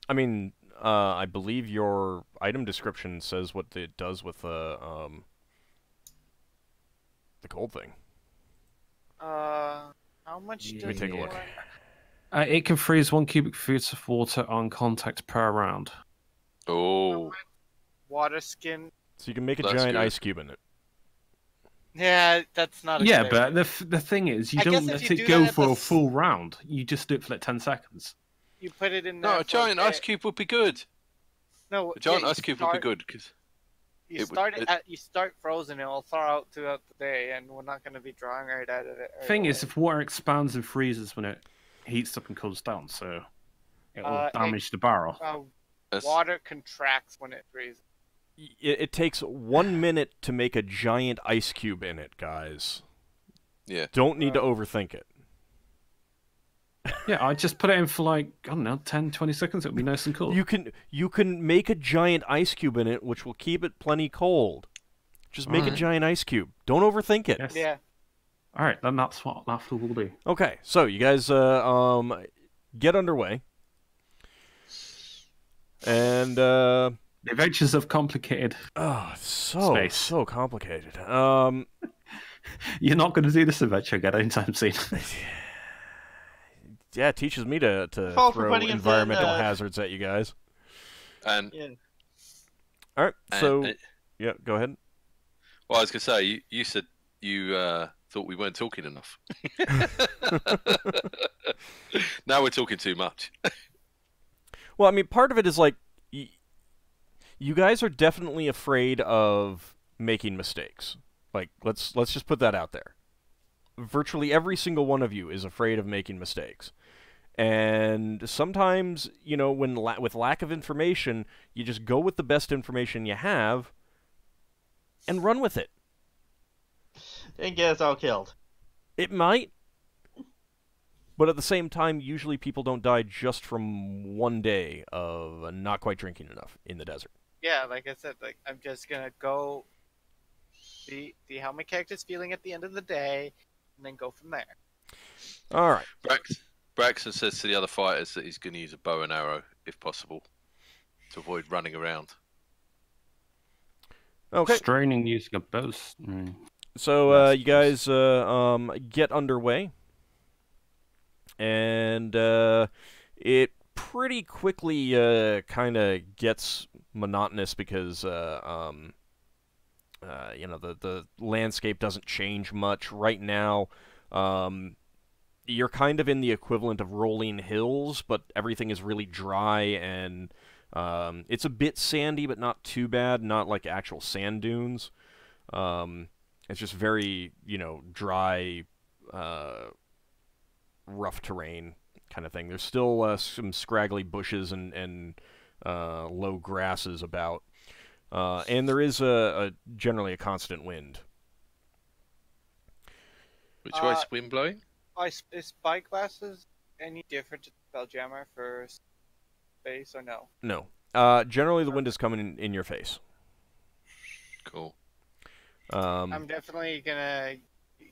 I mean, I believe your item description says what it does with the cold thing. How much Let me take a look. It can freeze 1 cubic feet of water on contact per round. Oh, Water skin. So you can make a That's giant good. ice cube in it. Yeah, that's not a Yeah, good but idea. the thing is, you I don't guess if let you it do go that at for the a full round. You just do it for like 10 seconds. You put it in no, there a giant for ice cube would be good. No, A giant yeah, you ice cube would be start- good because You It would- start it- you start frozen, and it'll thaw out throughout the day, and we're not going to be drawing right out of it. right Thing is, away. if water expands and freezes when it heats up and cools down, so it'll damage the barrel. that's- Water contracts when it freezes. It takes 1 minute to make a giant ice cube in it, guys. yeah. Don't need to overthink it. Yeah, I just put it in for like, I don't know, 10, 20 seconds. It'll be nice and cool. You can make a giant ice cube in it, which will keep it plenty cold. Just make a Alright. giant ice cube. Don't overthink it. Yes. Yeah. All right, then that's what Lafdul will do. Okay, so you guys get underway. And The adventures of complicated. so Space. complicated. You're not going to do this adventure again anytime soon. Yeah, it teaches me to Fall for throw putting us in, environmental hazards at you guys. And Yeah. All right, so and- yeah, go ahead. well, I was gonna say you said you thought we weren't talking enough. Now we're talking too much. Well, I mean, part of it is like you guys are definitely afraid of making mistakes. Like, let's just put that out there. Virtually every single one of you is afraid of making mistakes. And sometimes, you know, when with lack of information, you just go with the best information you have and run with it. Didn't get us all killed. It might. But at the same time, usually people don't die just from one day of not quite drinking enough in the desert. Yeah, like I said, like I'm just gonna go see how my character's feeling at the end of the day, and then go from there. All right. Braxon says to the other fighters that he's going to use a bow and arrow if possible to avoid running around. Okay. Straining using a bow. So you guys get underway, and it pretty quickly kind of gets monotonous because you know, the landscape doesn't change much right now. You're kind of in the equivalent of rolling hills, but everything is really dry, and it's a bit sandy, but not too bad. Not like actual sand dunes. It's just very, you know, dry, rough terrain kind of thing. There's still some scraggly bushes and low grasses about. And there is generally a constant wind. Which way's the wind blowing? Is spyglasses any different to Spelljammer for space or no? No. Generally the wind is coming in your face. Cool. I'm definitely gonna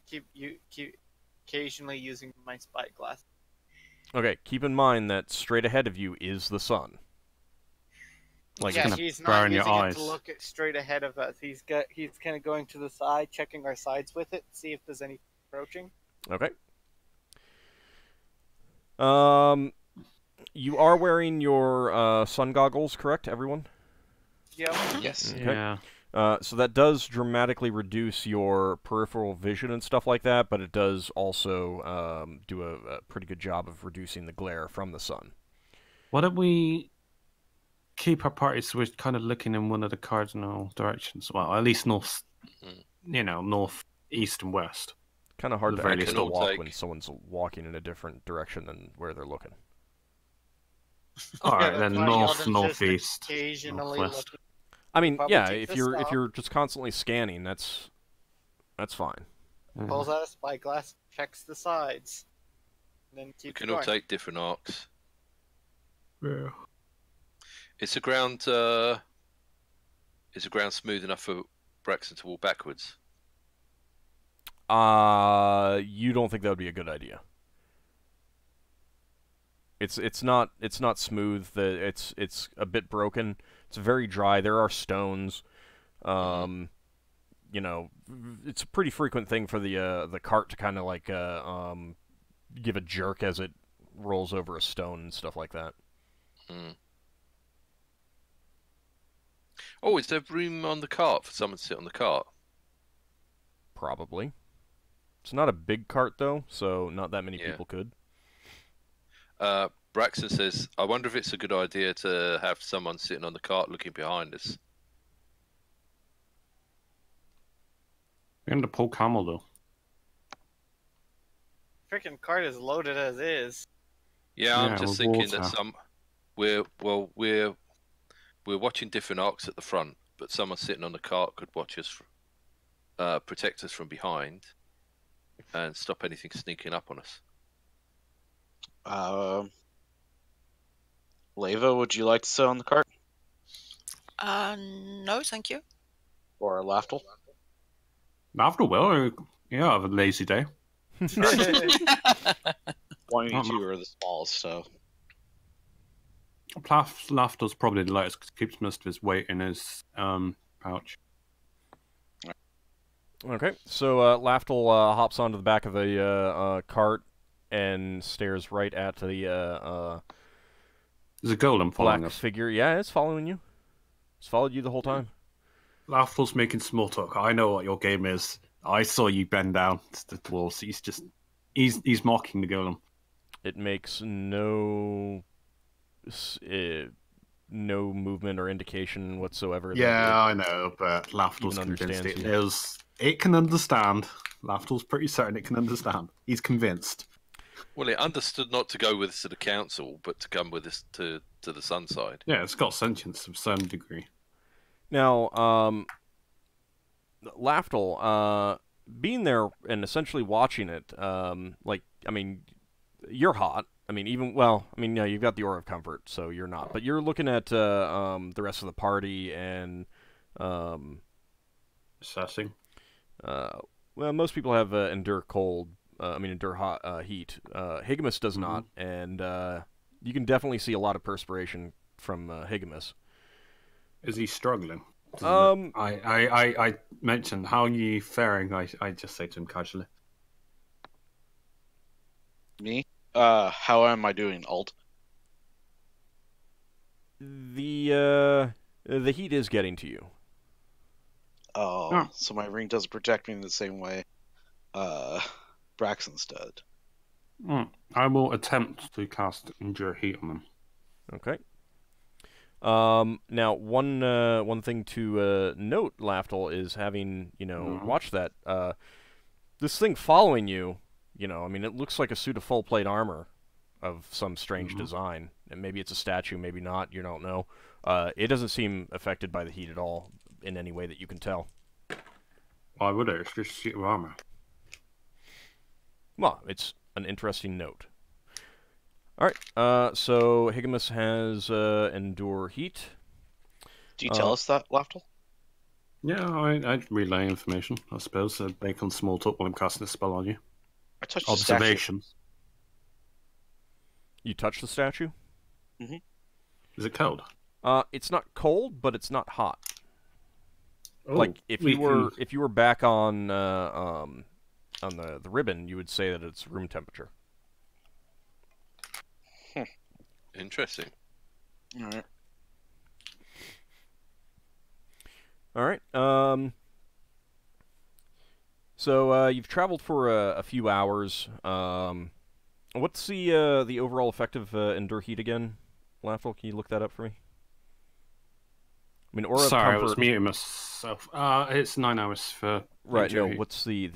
keep occasionally using my spyglass. Okay, keep in mind that straight ahead of you is the sun. Like, yeah, gonna he's burn not your using it eyes. to look straight ahead of us. He's kind of going to the side, checking our sides with it, see if there's any approaching. okay. You are wearing your sun goggles, correct, everyone? Yeah. Yes. Okay. Yeah. So that does dramatically reduce your peripheral vision and stuff like that, but it does also do a pretty good job of reducing the glare from the sun. Why don't we keep our parties so we're kind of looking in one of the cardinal directions? Well, at least north, you know, north, east, and west. Kind of hard The to very actually least. walk Take- when someone's walking in a different direction than where they're looking. All right, Yeah, then that's why north, Yeldan's just northeast, occasionally northwest. looking. I mean, Probably yeah, take if the you're stop. just constantly scanning, that's fine. Yeah. Pulls out a spyglass, checks the sides, and then We keeps can going. all take different arcs. Yeah. Is the ground smooth enough for Braxton to walk backwards? You don't think that would be a good idea? It's not smooth. It's a bit broken. It's very dry. There are stones. You know, it's a pretty frequent thing for the cart to kind of like give a jerk as it rolls over a stone and stuff like that. Oh, is there room on the cart for someone to sit on the cart? Probably. It's not a big cart though, so not that many Yeah. people could. Braxton says, I wonder if it's a good idea to have someone sitting on the cart looking behind us. We're going to pull camel, though. Freaking cart is loaded as is. Yeah, I'm Yeah, just with thinking water. that we're watching different arcs at the front, but someone sitting on the cart could watch us, protect us from behind, and stop anything sneaking up on us. Leva, would you like to sit on the cart? No, thank you. Or Lafdul? After a while, yeah, I have a lazy day. One of you two are the smallest, so Lafdul's probably the lightest because he keeps most of his weight in his pouch. Okay, so Lafdul hops onto the back of the cart and stares right at the There's a golem following black us. figure. Yeah, it's following you. It's followed you the whole time. Lafdul's making small talk. I know what your game is. I saw you bend down to the dwarves. He's mocking the golem. It makes no movement or indication whatsoever. Yeah, I know, but Lafdul's even convinced understands it can understand. Lafdul's pretty certain it can understand. He's convinced. Well, it understood not to go with us to the council, but to come with us to the Sunside. Yeah, it's got sentience of some degree. Now, Lafdul, being there and essentially watching it, like, I mean, you're hot. I mean, no, you've got the Aura of Comfort, so you're not. But you're looking at the rest of the party and Assessing. well, most people have endure cold. Endure hot heat. Higgimus does not, and you can definitely see a lot of perspiration from Higgimus. Is he struggling? Um, I mentioned how are you faring. I just say to him casually. me. How am I doing, Ald? the heat is getting to you. Oh, Oh. so my ring doesn't protect me in the same way Braxon's did. I will attempt to cast Endure Heat on them. Okay. Now, one thing to note, Lafdul, is having watched that. This thing following you, it looks like a suit of full plate armor of some strange design, and maybe it's a statue, maybe not. You don't know. It doesn't seem affected by the heat at all in any way that you can tell. Why would it? It's just a suit of armor. Well, it's an interesting note. All right. So Higgimus has endure heat. Do you tell us that, Lafdul? Yeah, I'd relay information, I suppose. They can small talk while I'm casting a spell on you. I touched the statue. Observations. You touch the statue. Is it cold? It's not cold, but it's not hot. Oh, Like if you were back on the ribbon, you would say that it's room temperature. Interesting. All right. All right. So you've traveled for a few hours. What's the overall effect of endure heat again, Lafdul? Can you look that up for me? I mean, Aura of Sorry, I Comfort. was muting myself. It's 9 hours for Right. Endure No. Heat. What's the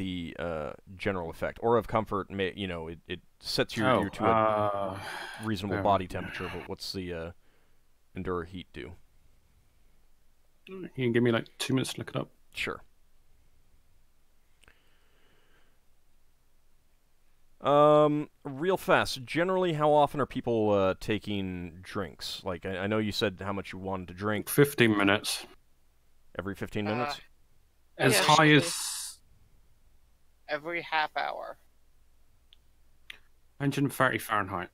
general effect? Aura of Comfort. It sets you to a reasonable there. body temperature. But what's the endure heat do? You can give me like 2 minutes to look it up. Sure. Real fast. Generally, how often are people taking drinks? Like, I know you said how much you wanted to drink. 15 minutes. Every 15 minutes? As Yeah, high usually. as Every half hour. 130 Fahrenheit.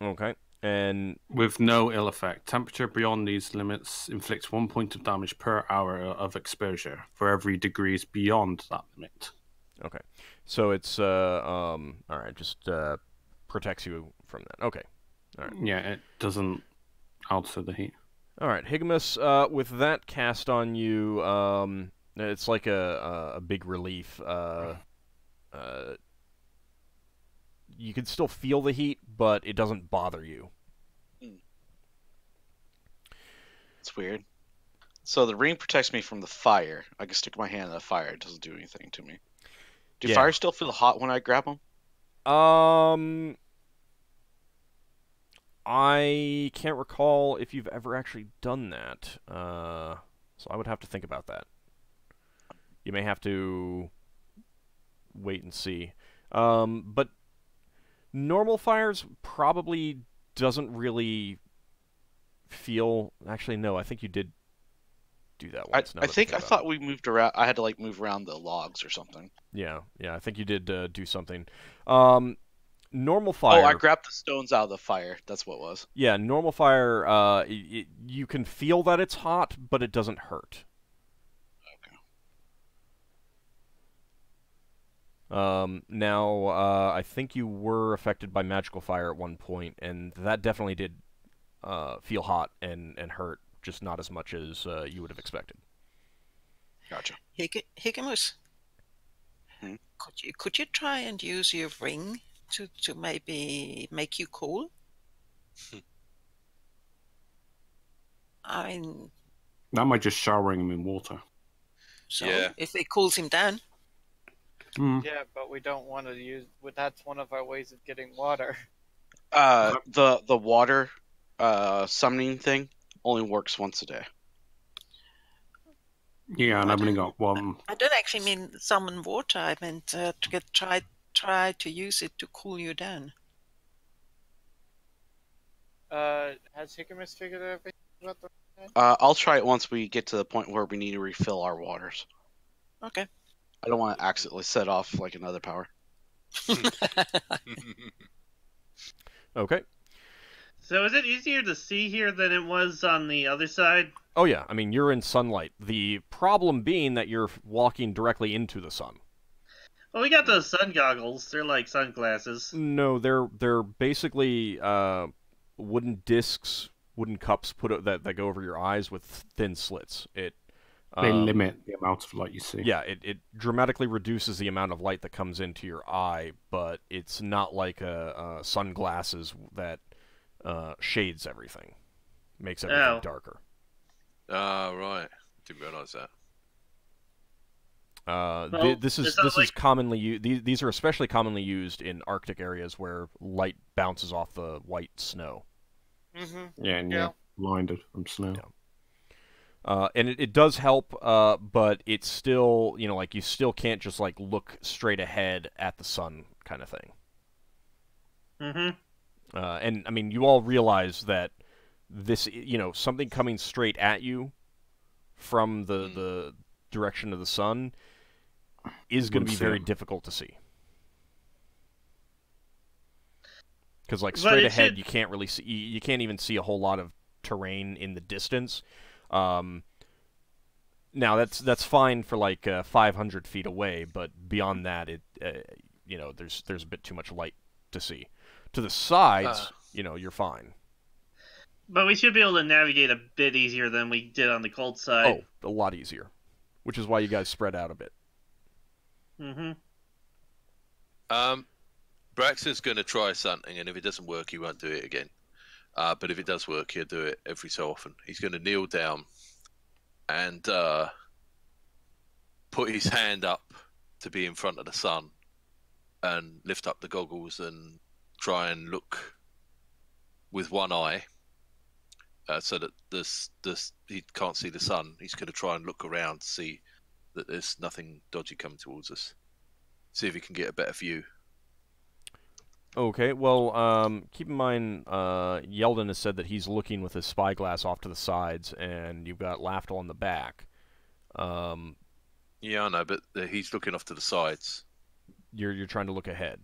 Okay. And With no ill effect. Temperature beyond these limits inflicts 1 point of damage per hour of exposure for every degrees beyond that limit. okay. So it's all right, just protects you from that. Okay. All right. Yeah, it doesn't alter the heat. All right, Higgimus, with that cast on you, it's like a big relief. You can still feel the heat, but it doesn't bother you. It's weird. So the ring protects me from the fire. I can stick my hand in the fire. It doesn't do anything to me. Do Yeah. fires still feel hot when I grab them? I can't recall if you've ever actually done that. So I would have to think about that. You may have to wait and see. But normal fires probably doesn't really feel... Actually, no, I think you did do that I once. now that think I about it. thought we moved around. I had to like move around the logs or something. Yeah, I think you did do something. Normal Oh, fire. I grabbed the stones out of the fire. That's what it was. Yeah, normal fire. You can feel that it's hot, but it doesn't hurt. Now, I think you were affected by magical fire at one point, and that definitely did feel hot and hurt, just not as much as you would have expected. Gotcha. Higgimus, Hmm? could you try and use your ring to maybe make you cool? I mean, That might just showering him in water. so Yeah. if it cools him down. Yeah, but we don't want to use. That's one of our ways of getting water. The water summoning thing only works once a day. Yeah, and I've only got one. I don't actually mean summon water. I meant to try to use it to cool you down. Has Higgimus figured everything about the? I'll try it once we get to the point where we need to refill our waters. Okay. I don't want to accidentally set off like another power. Okay. So is it easier to see here than it was on the other side? Oh yeah, I mean, you're in sunlight. The problem being that you're walking directly into the sun. Well, we got those sun goggles. They're like sunglasses. No, they're basically wooden discs, wooden cups that go over your eyes with thin slits. They limit the amount of light you see. Yeah, it dramatically reduces the amount of light that comes into your eye, but it's not like sunglasses that shades everything, makes everything darker. Right. Didn't realise that. This is commonly used. These are especially commonly used in Arctic areas where light bounces off the white snow. Mm-hmm. Yeah, and you're blinded from snow. Yeah. And it does help, but it's still, like, you still can't just, like, look straight ahead at the sun kind of thing. Mm-hmm. And, I mean, you all realize that this, something coming straight at you from the direction of the sun is going to be very difficult to see. Because, like, straight ahead, you can't really see, you can't even see a whole lot of terrain in the distance. Now that's fine for like 500 feet away, but beyond that, there's a bit too much light to see. To the sides, you're fine. But we should be able to navigate a bit easier than we did on the cold side. Oh, a lot easier, which is why you guys spread out a bit. Mm-hmm. Braxon's going to try something, and if it doesn't work, he won't do it again. But if it does work, he'll do it every so often. He's going to kneel down and put his hand up to be in front of the sun and lift up the goggles and try and look with one eye so that he can't see the sun. He's going to try and look around to see that there's nothing dodgy coming towards us. See if he can get a better view. Okay, well, keep in mind, Yeldan has said that he's looking with his spyglass off to the sides, and you've got Lafdul on the back. Yeah, I know, but he's looking off to the sides. You're trying to look ahead.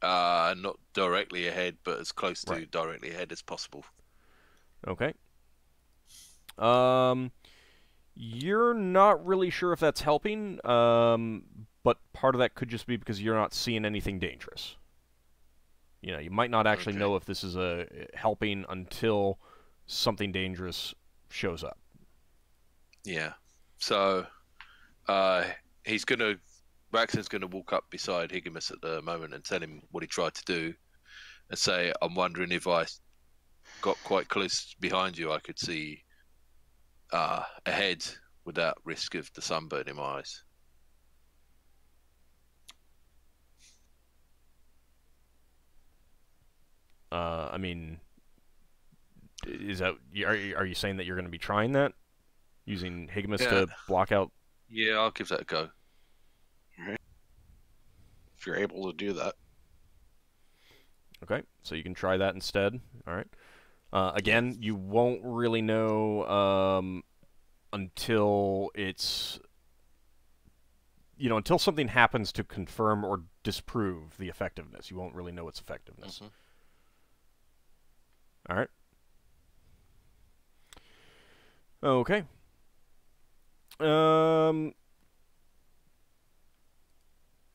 Not directly ahead, but as close to directly ahead as possible. Okay. You're not really sure if that's helping, but part of that could just be because you're not seeing anything dangerous. You might not actually know if this is helping until something dangerous shows up. Yeah. So, Braxon's gonna walk up beside Higgimus at the moment and tell him what he tried to do, and say, "I'm wondering if I got quite close behind you, I could see ahead without risk of the sunburn in my eyes." I mean, is that are you saying that you're going to be trying that, using Higgimus to block out? Yeah, I'll give that a go. All right. If you're able to do that. Okay, so you can try that instead. All right. Again, you won't really know until it's, until something happens to confirm or disprove the effectiveness. You won't really know its effectiveness. Mm-hmm. All right. Okay.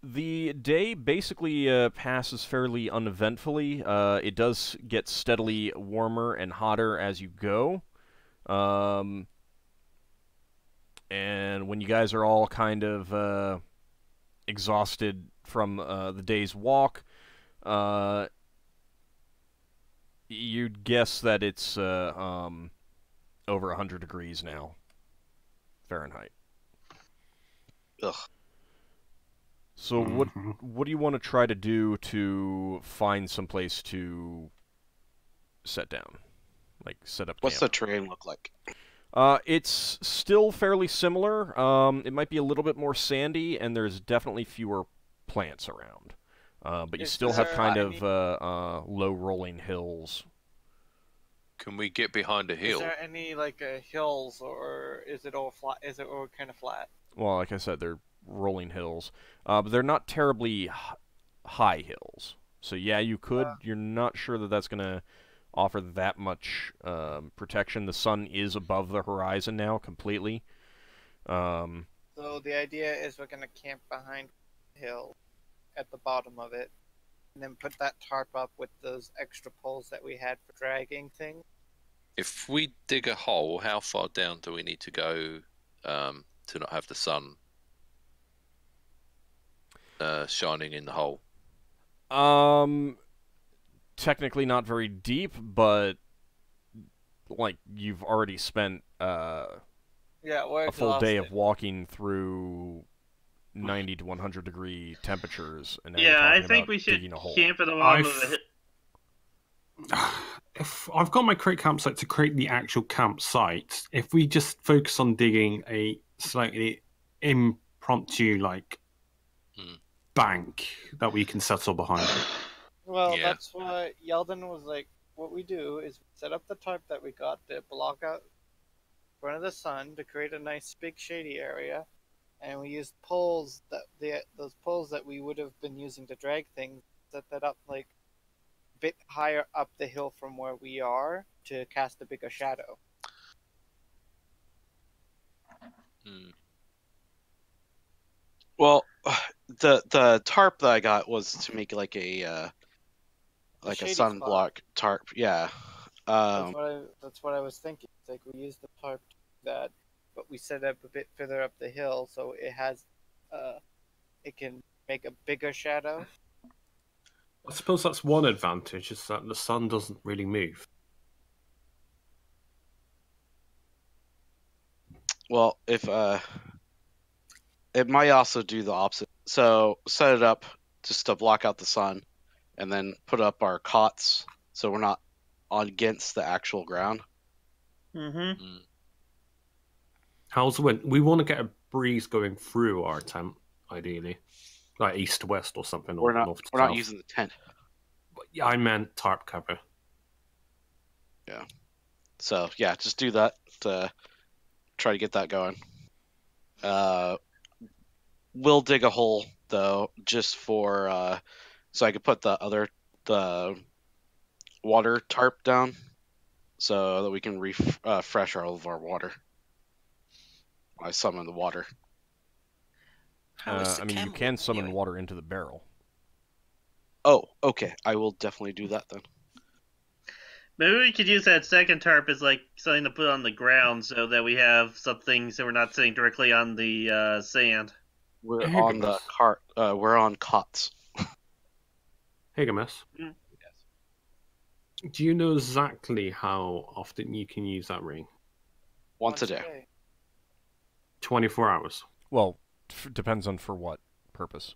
The day basically passes fairly uneventfully. It does get steadily warmer and hotter as you go. And when you guys are all kind of exhausted from the day's walk, you'd guess that it's over 100 degrees now, Fahrenheit. Ugh. So what do you want to try to do to find some place to set down? Like, set up What's the camp? terrain look like? It's still fairly similar. It might be a little bit more sandy, and there's definitely fewer plants around. But you Is still have there kind any- of low rolling hills. Can we get behind a Is hill? there any like hills, or is it all flat? Is it all kind of flat? Well, like I said, they're rolling hills. But they're not terribly high hills. So yeah, you could. You're not sure that that's going to offer that much protection. The sun is above the horizon now completely. So the idea is we're gonna camp behind the hill, at the bottom of it, and then put that tarp up with those extra poles that we had for dragging things. If we dig a hole, how far down do we need to go to not have the sun shining in the hole? Technically not very deep, but like you've already spent Yeah, we're a full day of exhausted. walking through 90 to 100 degree temperatures, and now you're Yeah, I talking think about we should digging a hole. camp at the bottom of the I've- hill. If I've got my create campsite to create the actual campsite, if we just focus on digging a slightly impromptu like Hmm. bank that we can settle behind. Well, Yeah. that's what Yeldan was like. What we do is we set up the tarp that we got to block out in front of the sun to create a nice big shady area, and we used poles those poles that we would have been using to drag things, set that up like a bit higher up the hill from where we are to cast a bigger shadow. Hmm. Well, the tarp that I got was to make like a shady sunblock tarp. Yeah. That's what I was thinking. It's like we use the tarp to do that, but we set up a bit further up the hill so it has, it can make a bigger shadow. I suppose that's one advantage, is that the sun doesn't really move. Well, if it might also do the opposite. So set it up just to block out the sun, and then put up our cots so we're not against the actual ground. Mm-hmm. Hmm. How's the wind? We want to get a breeze going through our tent, ideally, like east to west or something. We're or not north to we're south. not using the tent. Yeah, I meant tarp cover. So yeah, just do that to try to get that going. We'll dig a hole though, just for so I could put the water tarp down, so that we can refresh all of our water. I summon the water. How is the I mean, you camel can summon anyway? water into the barrel. Oh, okay. I will definitely do that then. Maybe we could use that second tarp as like something to put on the ground so that we have something so we're not sitting directly on the sand. We're Here on the goes. cart. We're on cots. Higgimus, Mm. do you know exactly how often you can use that ring? Once a day. 24 hours. Well, depends on for what purpose.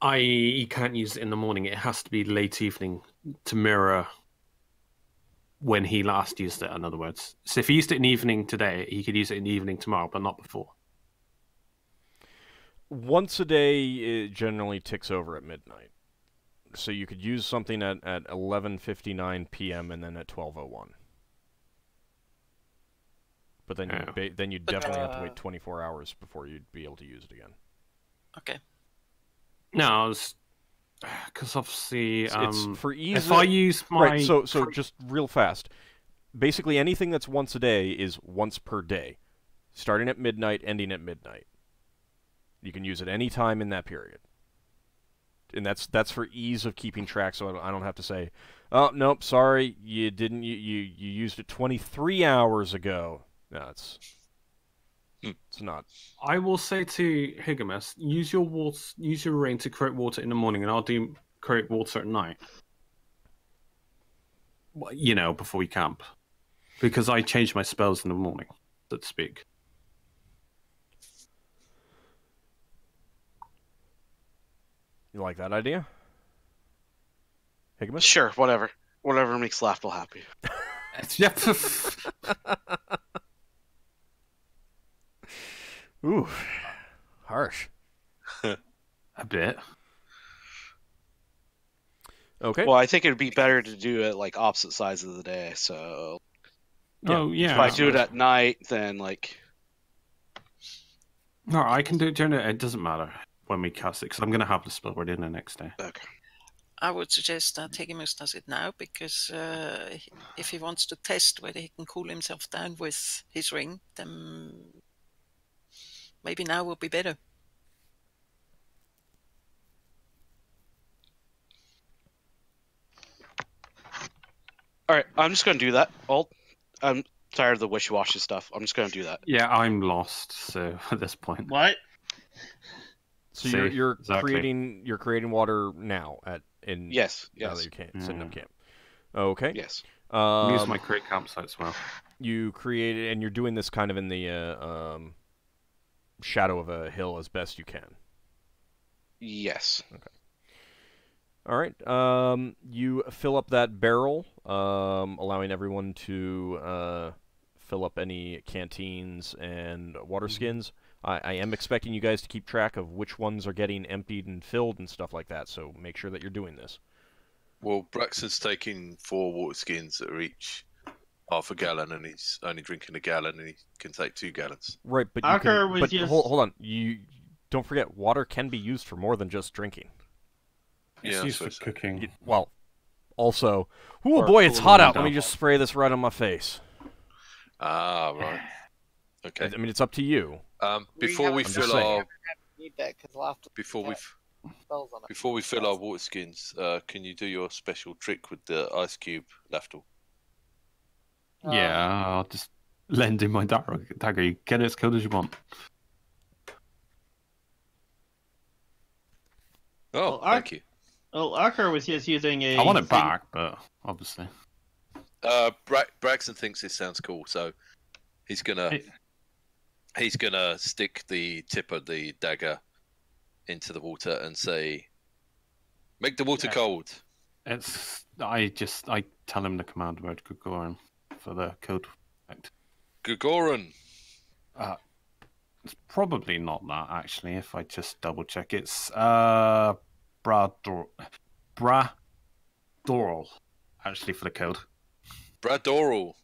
You can't use it in the morning. It has to be late evening to mirror when he last used it, in other words. So if he used it in the evening today, he could use it in the evening tomorrow, but not before. Once a day, it generally ticks over at midnight. So you could use something at 11:59 p.m. and then at 12:01. But then you But, definitely have to wait 24 hours before you'd be able to use it again. Okay. No, because obviously, It's for ease. if I use my right, so just real fast. Basically, anything that's once a day is once per day, starting at midnight, ending at midnight. You can use it any time in that period, and that's for ease of keeping track. So I don't have to say, "Oh nope, sorry, you didn't. You used it 23 hours ago." No, it's not. I will say to Higgimus, use your ring to create water in the morning, and I'll do create water at night. You know, before we camp, because I change my spells in the morning, so to speak. You like that idea, Higgimus? Sure, whatever. Whatever makes Lafdul happy. Yep. Ooh, harsh. A bit. Okay. Well, I think it'd be better to do it like opposite sides of the day. So Oh yeah. if I do it at night, then like No, I can do it during it. It doesn't matter when we cast it, because I'm going to have the spell ready the next day. okay. I would suggest that Higgimus does it now, because if he wants to test whether he can cool himself down with his ring, then maybe now will be better. All right, I'm just gonna do that. I'm tired of the wishy-washy stuff. I'm just gonna do that. Yeah, I'm lost. So at this point, What? So See, you're exactly. creating water now in Yes. now that Yes. you can't setting up camp. Okay. Yes. I'm using my create campsite as well. You created, and you're doing this kind of in the shadow of a hill as best you can. Yes. All right. You fill up that barrel, allowing everyone to fill up any canteens and water skins. I am expecting you guys to keep track of which ones are getting emptied and filled and stuff like that, so make sure that you're doing this. Well, Braxton's taking 4 water skins that are each half a gallon, and he's only drinking a gallon, and he can take 2 gallons. Right, but Ockar was just... hold on. You don't forget, water can be used for more than just drinking. It's Yeah, used so for cooking. Well, also, oh Or boy, it's cooling hot out. down. Let me just spray this right on my face. Ah, right. Okay. I mean, it's up to you. Before we I'm just fill saying. our Need that because Lafdul spells on it. before we fill our water skins, can you do your special trick with the ice cube, Lafdul? Yeah, I'll just lend in my dagger. You get it as cold as you want. Oh, Well, thank you. Well, Ockar was just using a... I want it back, but obviously. Braxton thinks this sounds cool, so he's gonna stick the tip of the dagger into the water and say, "Make the water cold." I tell him the command word Gregorian for the code. Gregoran. It's probably not that, actually, if I just double check. It's Bradoral, actually, for the code. Bradoral.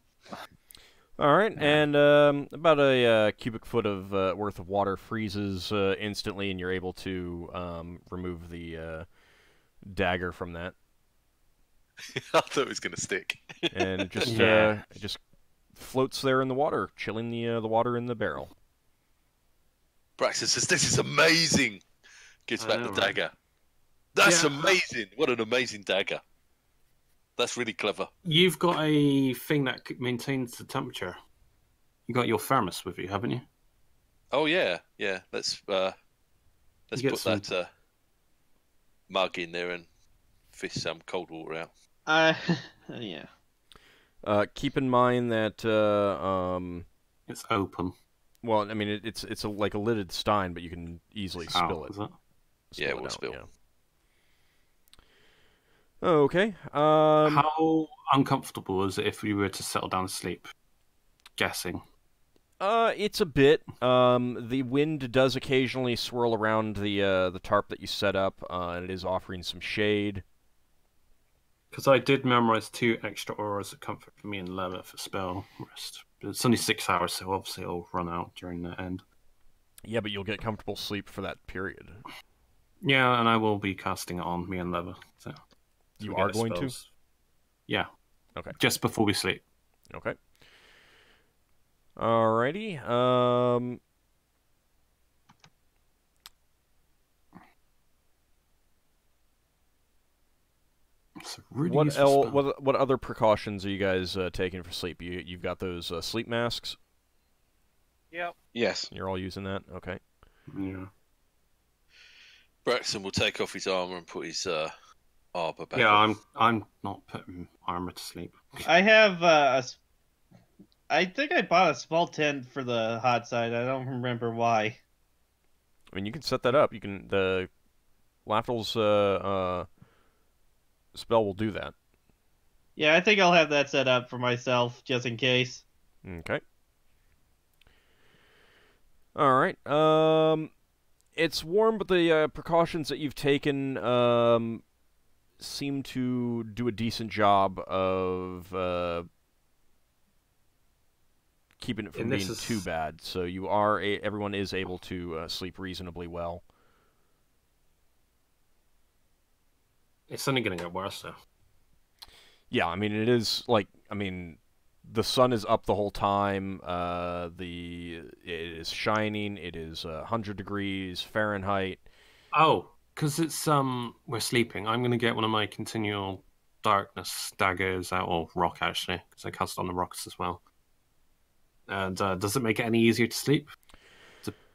All right, and about a cubic foot of worth of water freezes instantly, and you're able to remove the dagger from that, I thought it was gonna stick. and it just Yeah. it just floats there in the water, chilling the water in the barrel. Braxton says, "This is amazing." Gives back the right? dagger. That's Yeah. amazing. What an amazing dagger. That's really clever. You've got a thing that maintains the temperature. You got your thermos with you, haven't you? Oh yeah. Let's You get put some- that mug in there and fish some cold water out. yeah. Keep in mind that It's open. well, I mean it's like a lidded stein, but you can easily spill it. Is it? Yeah, it will out, spill. yeah. Okay. How uncomfortable is it if we were to settle down to sleep? Guessing. It's a bit. The wind does occasionally swirl around the tarp that you set up, and it is offering some shade. Because I did memorize 2 extra auras of comfort for me and Leva for spell rest. But it's only 6 hours, so obviously it'll run out during the end. Yeah, but you'll get comfortable sleep for that period. Yeah, and I will be casting it on me and Leva. So You we are get going spells. Yeah. Okay. Just before we sleep. to? Okay. Alrighty. It's a really What useful spell. what other precautions are you guys taking for sleep? You've got those sleep masks. Yep. Yes. You're all using that. Okay. Yeah. Braxon will take off his armor and put his armor back Yeah, on. I'm not putting armor to sleep. I have I think I bought a small tent for the hot side. I don't remember why. I mean, you can set that up. You can the Lafdul's spell will do that. Yeah, I think I'll have that set up for myself just in case. Okay. All right. It's warm, but the precautions that you've taken seem to do a decent job of keeping it from And this being is- too bad. So you are everyone is able to sleep reasonably well. It's only going to get worse, though. Yeah, I mean it is like the sun is up the whole time. It is shining. It is 100 degrees Fahrenheit. Oh, because it's we're sleeping. I'm going to get one of my continual darkness daggers out, or rock actually, because I cast on the rocks as well. And does it make it any easier to sleep?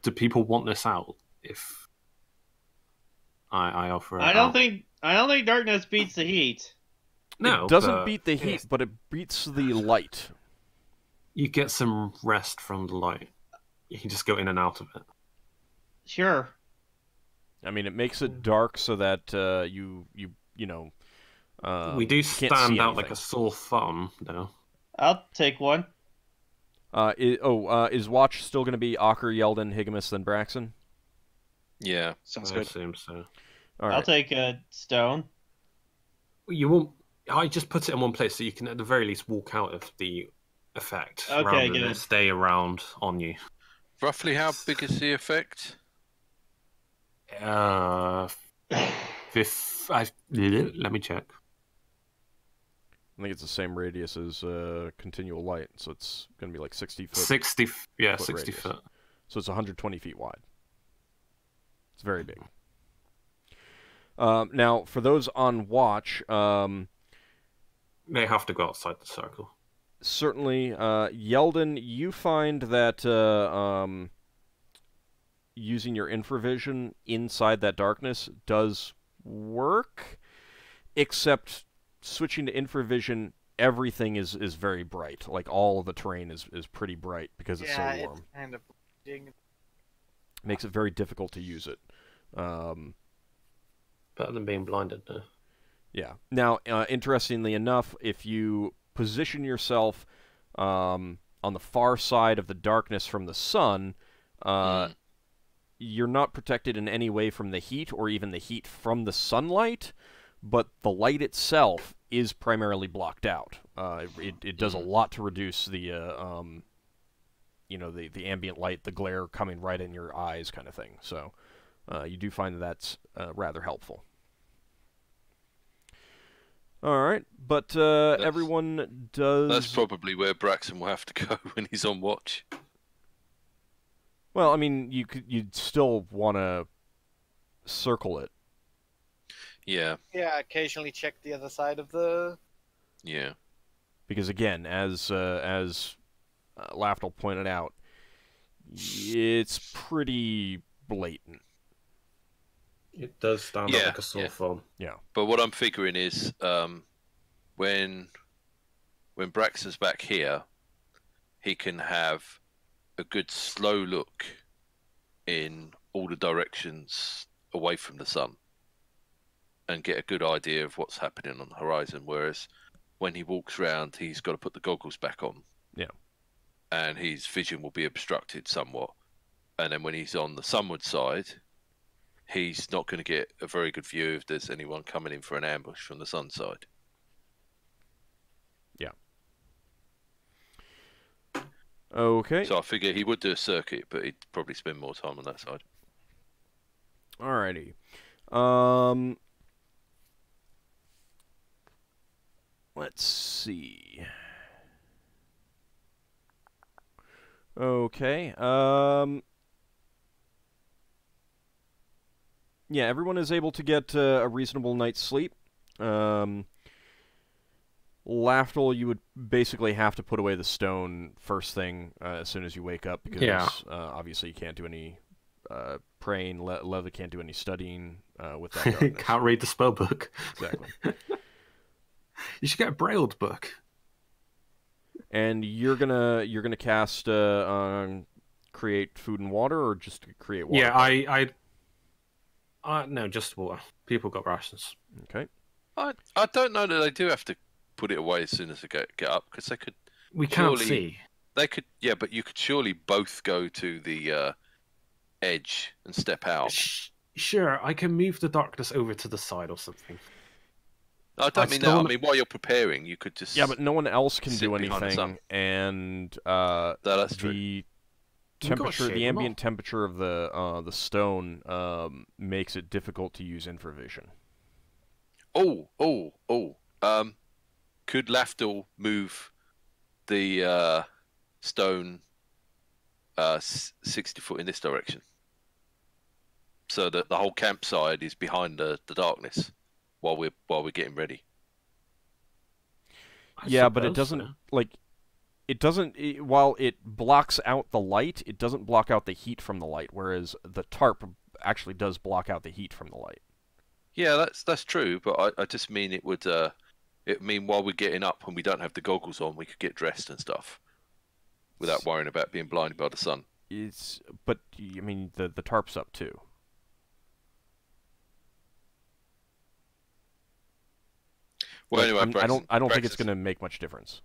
Do people want this out if I offer it I don't out? think darkness beats the heat. No, It doesn't but beat the heat, but it beats the light. you get some rest from the light. You can just go in and out of it. Sure. I mean, it makes it dark so that you know. We do you can't stand see out like anything. a sore thumb, though. I'll take one. Is watch still going to be Ockar, Yeldan, Higgimus, then Braxon? Yeah. Sounds I good. assume so. All I'll right. take a stone. You won't. I just put it in one place so you can, at the very least, walk out of the effect Okay, rather than good. it stay around on you. Roughly how big is the effect? Let me check. I think it's the same radius as continual light, so it's going to be like 60 foot. 60. Yeah, foot 60 radius. foot. So it's 120 feet wide. It's very big. Now, for those on watch, They have to go outside the circle. certainly, Yeldan, you find that using your infravision inside that darkness does work, except switching to infravision, everything is very bright. Like, all of the terrain is pretty bright because it's Yeah, so warm. it's kind of bleeding. Makes it very difficult to use it. Better than being blinded, though. Yeah. Now, interestingly enough, if you position yourself on the far side of the darkness from the sun, you're not protected in any way from the heat or even the heat from the sunlight, but the light itself is primarily blocked out. It does a lot to reduce the the ambient light, the glare coming right in your eyes, kind of thing. So you do find that that's rather helpful. All right, but everyone does. That's probably where Braxon will have to go when he's on watch. Well, I mean, you'd still want to circle it. Yeah, Yeah, occasionally check the other side of the. yeah. Because again, as Lafdul pointed out, it's pretty blatant. It does stand Yeah, out like a sore yeah. thumb. Yeah. But what I'm figuring is, when Braxton's back here, he can have a good slow look in all the directions away from the sun and get a good idea of what's happening on the horizon. Whereas when he walks around, he's got to put the goggles back on. Yeah. And his vision will be obstructed somewhat. And then when he's on the sunward side, he's not going to get a very good view if there's anyone coming in for an ambush from the sun side. Okay. So I figure he would do a circuit, but he'd probably spend more time on that side. Alrighty. Let's see. Okay. Yeah, everyone is able to get a reasonable night's sleep. Lafdul, you would basically have to put away the stone first thing as soon as you wake up, because obviously you can't do any praying. Leva can't do any studying with that darkness. Can't read the spell book. Exactly. You should get a brailled book. And you're gonna cast create food and water, or just create water? Yeah, no, just water. People got rations. Okay. I don't know that they do have to put it away as soon as they get up, because they could. We can't surely, see. They could, yeah, but you could surely both go to the edge and step out. Sure, I can move the darkness over to the side or something. I don't mean that. I mean, while you're preparing, you could just. Yeah, but no one else can do behind the sun. anything, and that's true. the temperature, the ambient temperature of the stone makes it difficult to use infravision. Could Lafdul move the stone 60 foot in this direction, so that the whole campsite is behind the darkness while we're getting ready? Yeah, but it doesn't while it blocks out the light, it doesn't block out the heat from the light, whereas the tarp actually does block out the heat from the light. Yeah, that's true, but I just mean it would mean while we're getting up and we don't have the goggles on, we could get dressed and stuff without worrying about being blinded by the sun. But I mean the tarp's up too. Well, anyway, I don't think it's going to make much difference.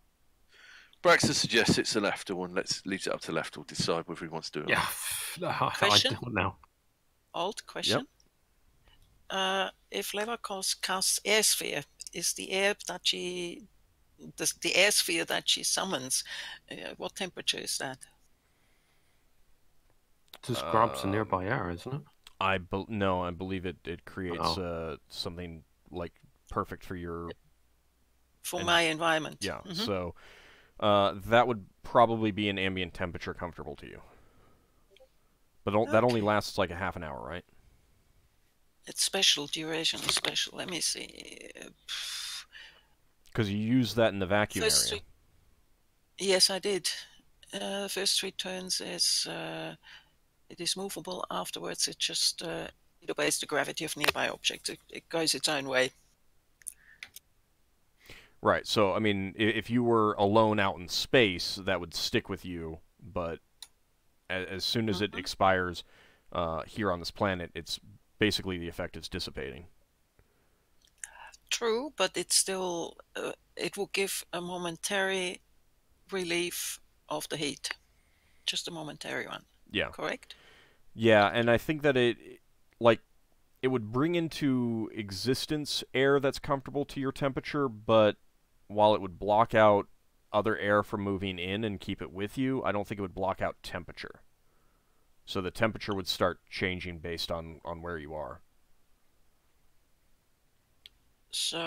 Braxon suggests it's the Lafdul one. Let's leave it up to Lafdul to decide whether he wants to do it. Yeah, I don't know. Old question. Yep. If Leva casts air sphere, is the air that the air sphere that she summons, what temperature is that? Just grabs a nearby air, isn't it? No, I believe it creates something like perfect for your. For my environment. Yeah. Mm-hmm. So that would probably be an ambient temperature comfortable to you. But that only lasts like a half an hour, right? It's special duration. Special. Let me see. Because you use that in the vacuum area. Yes, I did. First 3 turns is it is movable. Afterwards, it just it obeys the gravity of nearby objects. It goes its own way. Right. So I mean, if you were alone out in space, that would stick with you. But as soon as it expires here on this planet, it's basically the effect is dissipating. True, but it's still it will give a momentary relief of the heat, just a momentary one. Yeah. Correct. Yeah, and I think that it would bring into existence air that's comfortable to your temperature, but while it would block out other air from moving in and keep it with you, I don't think it would block out temperature. So the temperature would start changing based on where you are. So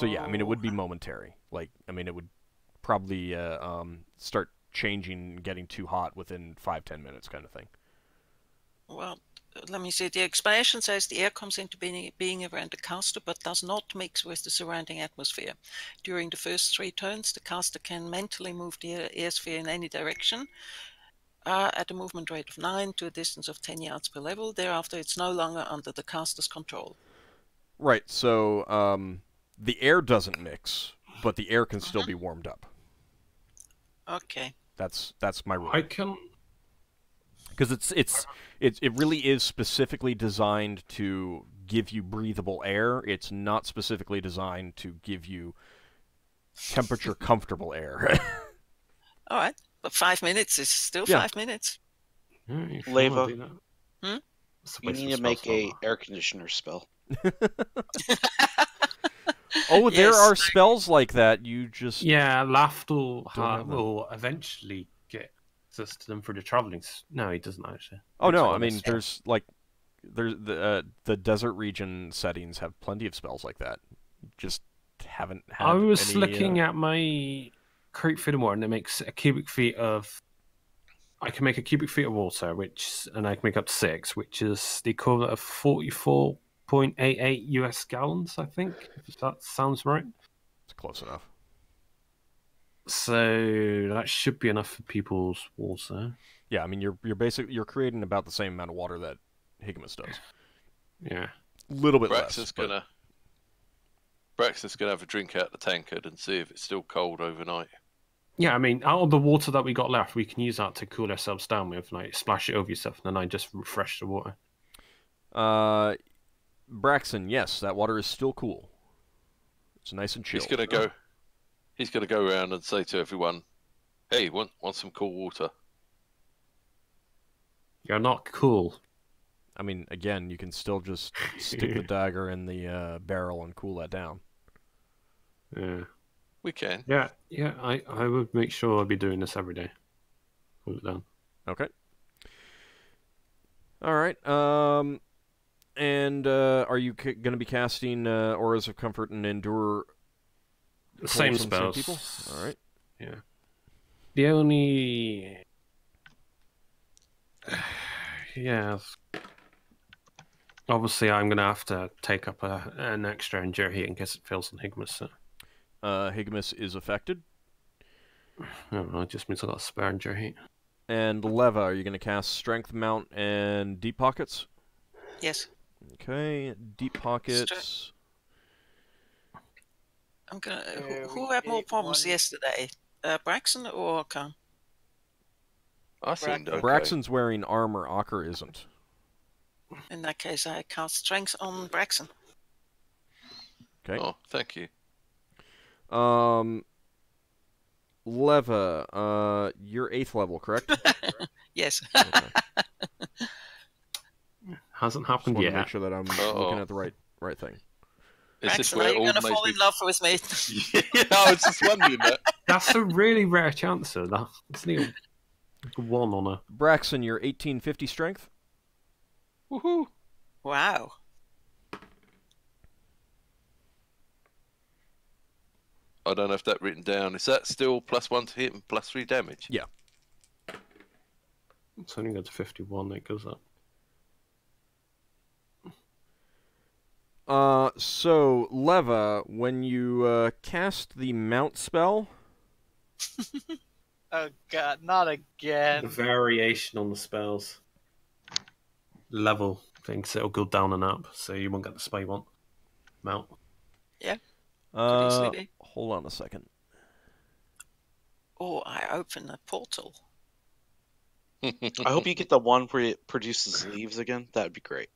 yeah, I mean, it would be momentary. Like, I mean, it would probably start changing, getting too hot within 5-10 minutes, kind of thing. Well, let me see. The expansion says the air comes into being around the caster, but does not mix with the surrounding atmosphere. During the first 3 turns, the caster can mentally move the air sphere in any direction at a movement rate of 9 to a distance of 10 yards per level. Thereafter, it's no longer under the caster's control. Right, so the air doesn't mix, but the air can still be warmed up. Okay. That's my rule. I can... Because it really is specifically designed to give you breathable air. It's not specifically designed to give you temperature comfortable air. All right, but 5 minutes is still 5 minutes. Leva, Hmm? you need to make a air conditioner spell. Oh, there Yes. are spells like that. You just Yeah, Lafdul will eventually get access to them for the traveling. No, he doesn't actually. Oh no, Looks I like mean this. there's the desert region settings have plenty of spells like that. Just haven't had I was any, looking at my create feet of water, and it makes a cubic feet of. I can make a cubic feet of water, and I can make up to 6, which is the equivalent of 44.88 US gallons, I think, if that sounds right. It's close enough. So that should be enough for people's water. Yeah, I mean you're creating about the same amount of water that Higgimus does. Yeah. A little bit Braxon's less. Braxon's gonna have a drink out the tankard and see if it's still cold overnight. Yeah, I mean, out of the water that we got left, we can use that to cool ourselves down with, like, splash it over yourself, and then I just refresh the water. Braxon, yes, that water is still cool. It's nice and chill. He's gonna go. He's gonna go around and say to everyone, "Hey, want some cool water?" You're not cool. I mean, again, you can still just stick the dagger in the barrel and cool that down. Yeah. We can. Yeah, I would make sure I'd be doing this every day. Cool it down. Okay. All right. And are you going to be casting Auras of Comfort and Endure? Same towards some spells. people? All right. Yeah. The only... Yeah. Obviously, I'm going to have to take up an extra Endure Heat in case it fails on Higgimus. So. Higgimus is affected. Oh, it just means I got a spare Endure Heat. And Leva, are you going to cast Strength, Mount, and Deep Pockets? Yes. Okay, Deep Pockets. I'm gonna. Yeah, Who we had more ate problems one. yesterday? Braxon or Ockar? I seemed okay. Braxon's wearing armor, Ockar isn't. In that case, I cast Strength on Braxon. Okay. Oh, thank you. Leva, you're 8th level, correct? Yes. Okay. Hasn't Just happened want to yet. make sure that I'm looking at the right thing. Is this Braxon, are where you all gonna the fall in love with me? Yeah, I was just wondering that. That's a really rare chance, though. That's nearly like a 1 on a... Braxon, you're 1850 strength. Woohoo! Wow. I don't know if that's written down. Is that still +1 to hit and +3 damage? Yeah. It's only got to 51, it goes up. So, Leva, when you cast the Mount spell, Oh god, not A again. variation on the spells. Level things, it'll go down and up, so you won't get the spell you want. Mount. Could easily be. hold on a second. Or I open a portal. I hope you get the one where it produces leaves again. That would be great.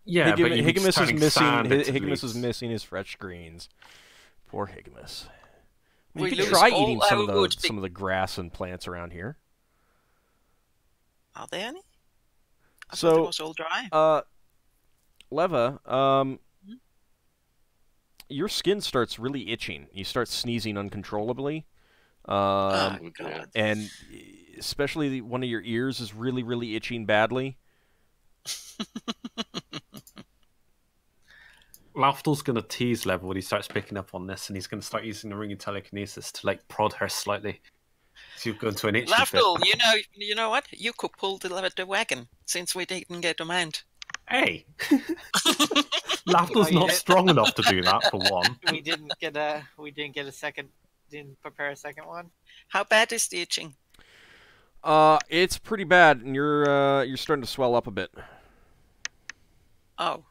Yeah, but you'd be Higgimus is turning missing. sand into Higgimus is leaves. missing his fresh greens. Poor Higgimus. I mean, We you could lose try all eating our some of wood the grass and plants around here. Are there any? I thought So, it was all dry. Leva, your skin starts really itching. You start sneezing uncontrollably. Oh, God. And especially one of your ears is really, really itching badly. Lafdul's going to tease Level when he starts picking up on this, and he's going to start using the ring of telekinesis to like prod her slightly. So you'll go into an itchy fit. Lafdul, you know what? You could pull the wagon since we didn't get a mount. Hey! Lafdul's not strong enough to do that, for one. We didn't get a second. Didn't prepare a second one. How bad is the itching? It's pretty bad, and you're starting to swell up a bit. Oh,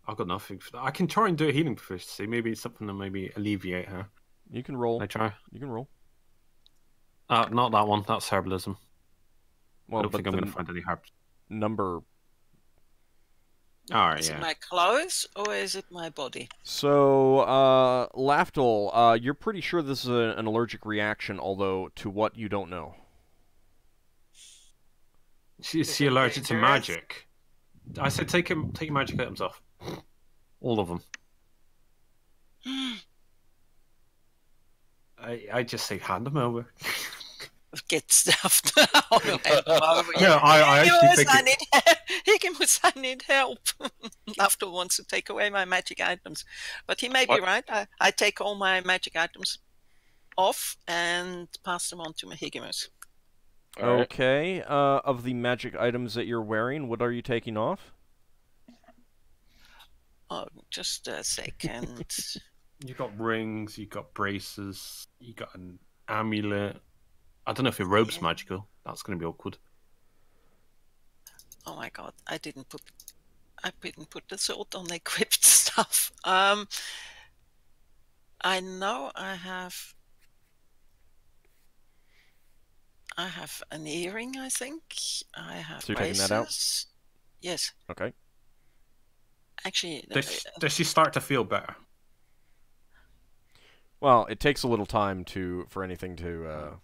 I've got nothing for that. I can try and do a healing proficiency. Maybe it's something to maybe alleviate her. You can roll. Can I try? You can roll. Not that one. That's herbalism. Well, I don't but think I'm the going to find any herbs. number. Alright, is yeah. it my clothes or is it my body? So, Lafdul, you're pretty sure this is an allergic reaction, although to what you don't know. Is she allergic to magic? I said take your magic items off. All of them. I just say hand them over. Get stuffed. Oh, hand them over. No, I actually think Higgimus, I need help. Lafdul wants to take away my magic items, but he may be right. I take all my magic items off and pass them on to my Higgimus. Alright. Okay. Of the magic items that you're wearing, what are you taking off? Oh, just a second. You got rings, you got braces, you got an amulet. I don't know if your robe's magical. That's going to be awkward. Oh my god, I didn't put the sword on the equipped stuff. I know I have an earring, I think. I have So you're braces. taking that out? Yes. Okay. Actually, Does she start to feel better? Well, it takes a little time for anything to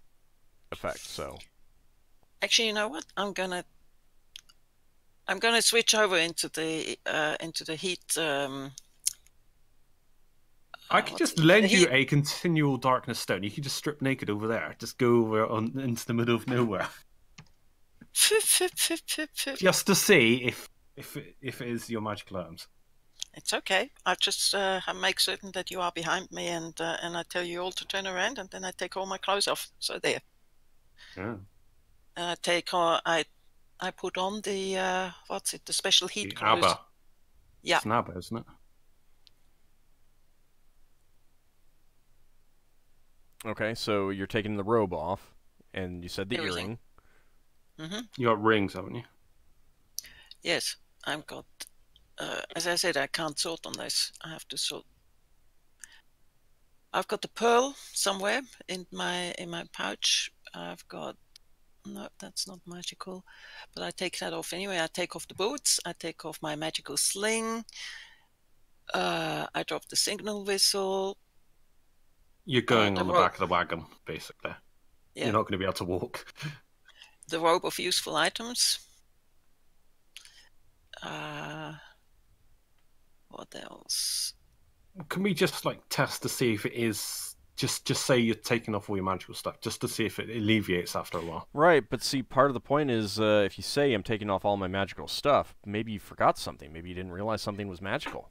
affect, so... Actually, you know what? I'm gonna switch over into the heat. I could just lend you a continual darkness stone. You could just strip naked over there. Just go over into the middle of nowhere. Just to see if it is your magical items. It's okay. I just make certain that you are behind me, and I tell you all to turn around, and then I take all my clothes off. So there. Yeah. And I put on the what's it? The special heat The clothes. ABBA. Yeah. It's an ABBA, isn't it? Okay, so you're taking the robe off, and you said the earring. Mm-hmm. You got rings, haven't you? Yes, I've got. As I said, I can't sort on this. I have to sort. I've got the pearl somewhere in my pouch. I've got. No, that's not magical, but I take that off anyway. I take off the boots. I take off my magical sling. I drop the signal whistle. You're going on the back rope. of the wagon, basically. Yeah. You're not going to be able to walk. The robe of useful items. What else? Can we just test to see if it is just say you're taking off all your magical stuff, just to see if it alleviates after a while? Right, but see, part of the point is if you say I'm taking off all my magical stuff, maybe you forgot something. Maybe you didn't realize something was magical.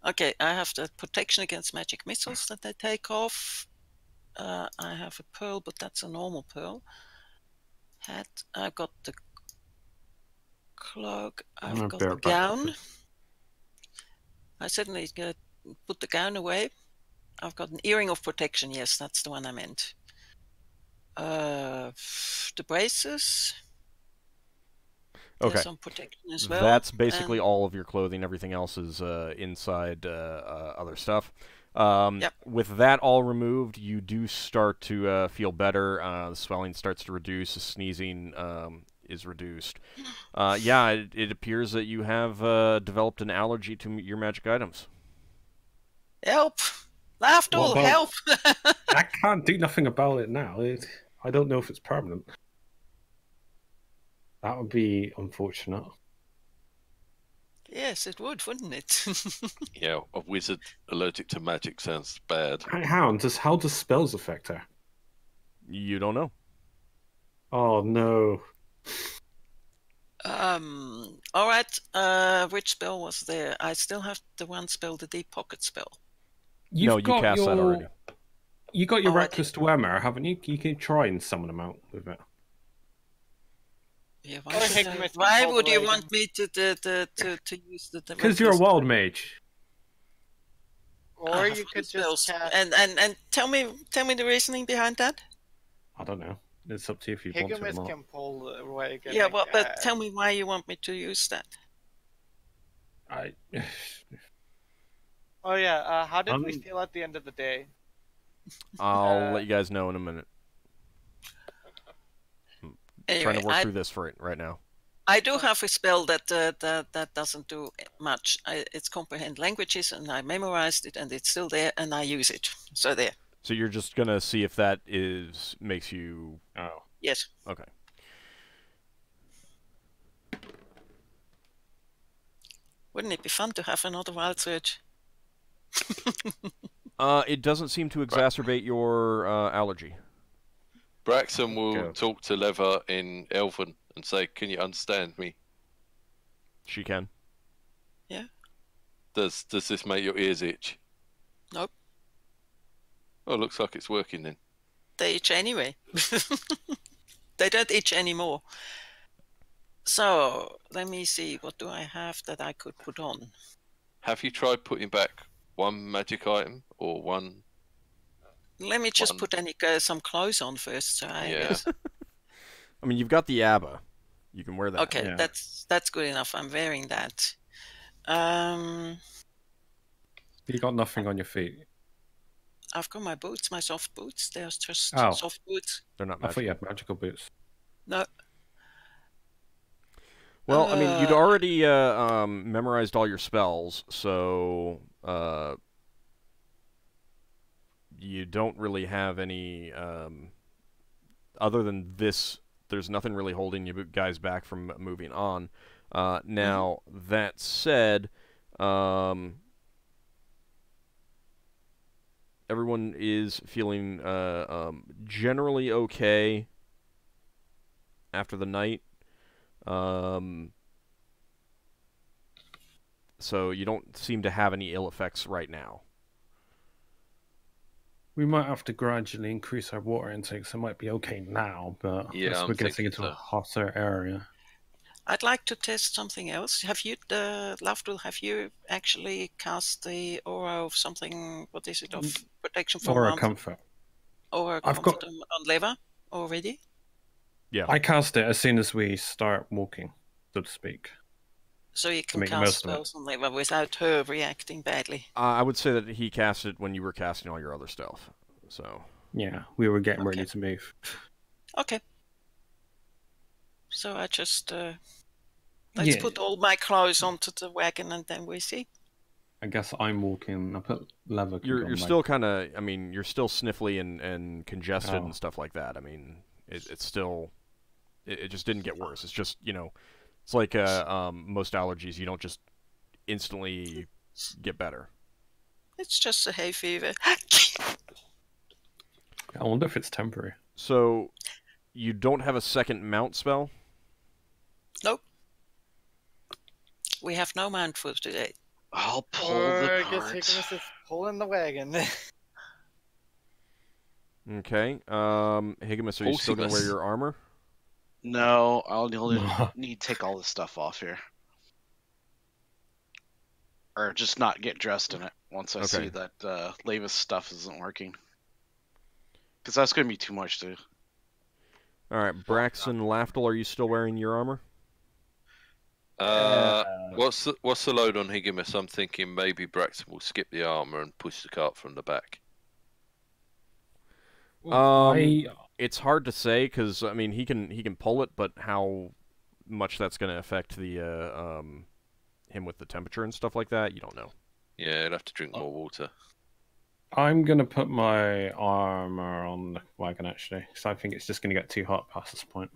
Okay, I have the protection against magic missiles that I take off. I have a pearl, but that's a normal pearl. Hat. I've got the cloak. I've got the gown. I certainly put the gown away. I've got an earring of protection. Yes, that's the one I meant. The braces. Okay. There's some protection as well. That's basically all of your clothing. Everything else is inside other stuff. Yep. With that all removed, you do start to feel better. The swelling starts to reduce. The sneezing is reduced. Yeah, it appears that you have developed an allergy to your magic items. Help! Lafdul, help! I can't do nothing about it now. I don't know if it's permanent. That would be unfortunate. Yes, it would, wouldn't it? Yeah, a wizard allergic to magic sounds bad. How does spells affect her? You don't know. Oh no. All right. Which spell was there? I still have the one spell, the deep pocket spell. You cast that already. You got your reckless dwemer, haven't you? You can try and summon them out with it. Yeah, why would you want me to use the? Because you're a wild mage. Or you could just cast... and tell me the reasoning behind that. I don't know. It's up to you if you want to or Higgimus not. can pull the wagon. Yeah, well, but tell me why you want me to use that. Oh yeah, how did we feel at the end of the day? I'll let you guys know in a minute. Anyway, Trying to work through this right now. I do have a spell that doesn't do much. It's comprehend languages, and I memorized it, and it's still there, and I use it. So there. So you're just gonna see if that makes you. Oh. Yes. Okay. Wouldn't it be fun to have another wild surge? It doesn't seem to exacerbate your allergy. Braxon will Go. talk to Lever in Elven and say, "Can you understand me?" She can. Does this make your ears itch? Nope. Oh, looks like it's working then. They itch anyway. They don't itch anymore. So, let me see. What do I have that I could put on? Have you tried putting back one magic item or one? Let me just One. put some clothes on first. So I Yeah. guess. I mean, you've got the ABBA. You can wear that. Okay, Yeah. that's good enough. I'm wearing that. You got nothing on your feet. I've got my boots, my soft boots. They're just Oh. soft boots. They're not I thought magical. you had magical boots. No. Well, I mean, you'd already memorized all your spells, so you don't really have any other than this. There's nothing really holding you guys back from moving on. Now, that said, everyone is feeling generally okay after the night. So you don't seem to have any ill effects right now. We might have to gradually increase our water intake, so it might be okay now, but Yeah, as I'm we're getting thinking into a so. hotter area. I'd like to test something else. Have you, Lafdul, have you actually cast the aura of something, what is it, of protection from Or a harm? comfort. Or a I've comfort got- on Lever already? Yeah. I cast it as soon as we start walking, so to speak. So you can make the cast most of it. spells on Lever without her reacting badly. I would say that he cast it when you were casting all your other stuff. So Yeah, we were getting Okay. ready to move. Okay. So I just let's Yeah. put all my clothes onto the wagon and then we see. I guess I'm walking. I put leather. you're still kind of. I mean, you're still sniffly and congested Oh. and stuff like that. I mean, it's still. It just didn't get worse. It's just it's like most allergies. You don't just instantly get better. It's just a hay fever. I wonder if it's temporary. So you don't have a second mount spell. Nope. We have no mount for today. I'll pull Or the I guess cart. Higgimus is pulling the wagon. Okay. Higgimus, are you still gonna wear Horsimus. your armor? No, I'll need to take all this stuff off here. Or just not get dressed in it once I Okay. see that Lavis stuff isn't working. Because that's going to be too much to... All right, Braxon, Lafdul, are you still wearing your armor? What's the load on Higgimus? I'm thinking maybe Braxton will skip the armor and push the cart from the back. It's hard to say because I mean he can pull it, but how much that's going to affect the him with the temperature and stuff like that, you don't know. Yeah, he'll have to drink more water. I'm gonna put my armor on the wagon actually, because I think it's just gonna get too hot past this point.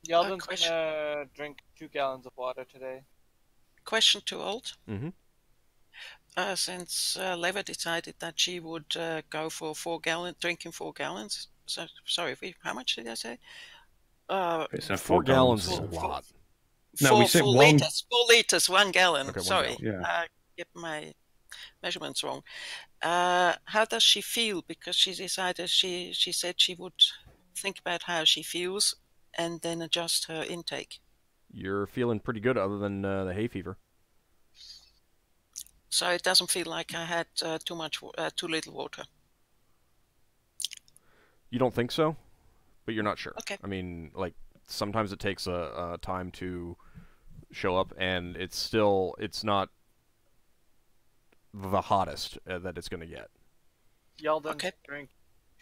Yeldan's question. gonna drink 2 gallons of water today. Question to Old. Mm-hmm. Since Leva decided that she would go for 4 gallons, drinking 4 gallons. So sorry, how much did I say? It's a 4 gallons is a Four- lot. No, we said 4 one- liters. 4 liters, 1 gallon. Okay, 1 sorry, gallon. get my measurements wrong. How does she feel? Because she decided she said she would think about how she feels and then adjust her intake. You're feeling pretty good, other than the hay fever. So it doesn't feel like I had too little water. You don't think so, but you're not sure. Okay. I mean, like sometimes it takes a time to show up, and it's not the hottest that it's going to get. Yeldan's Okay. drink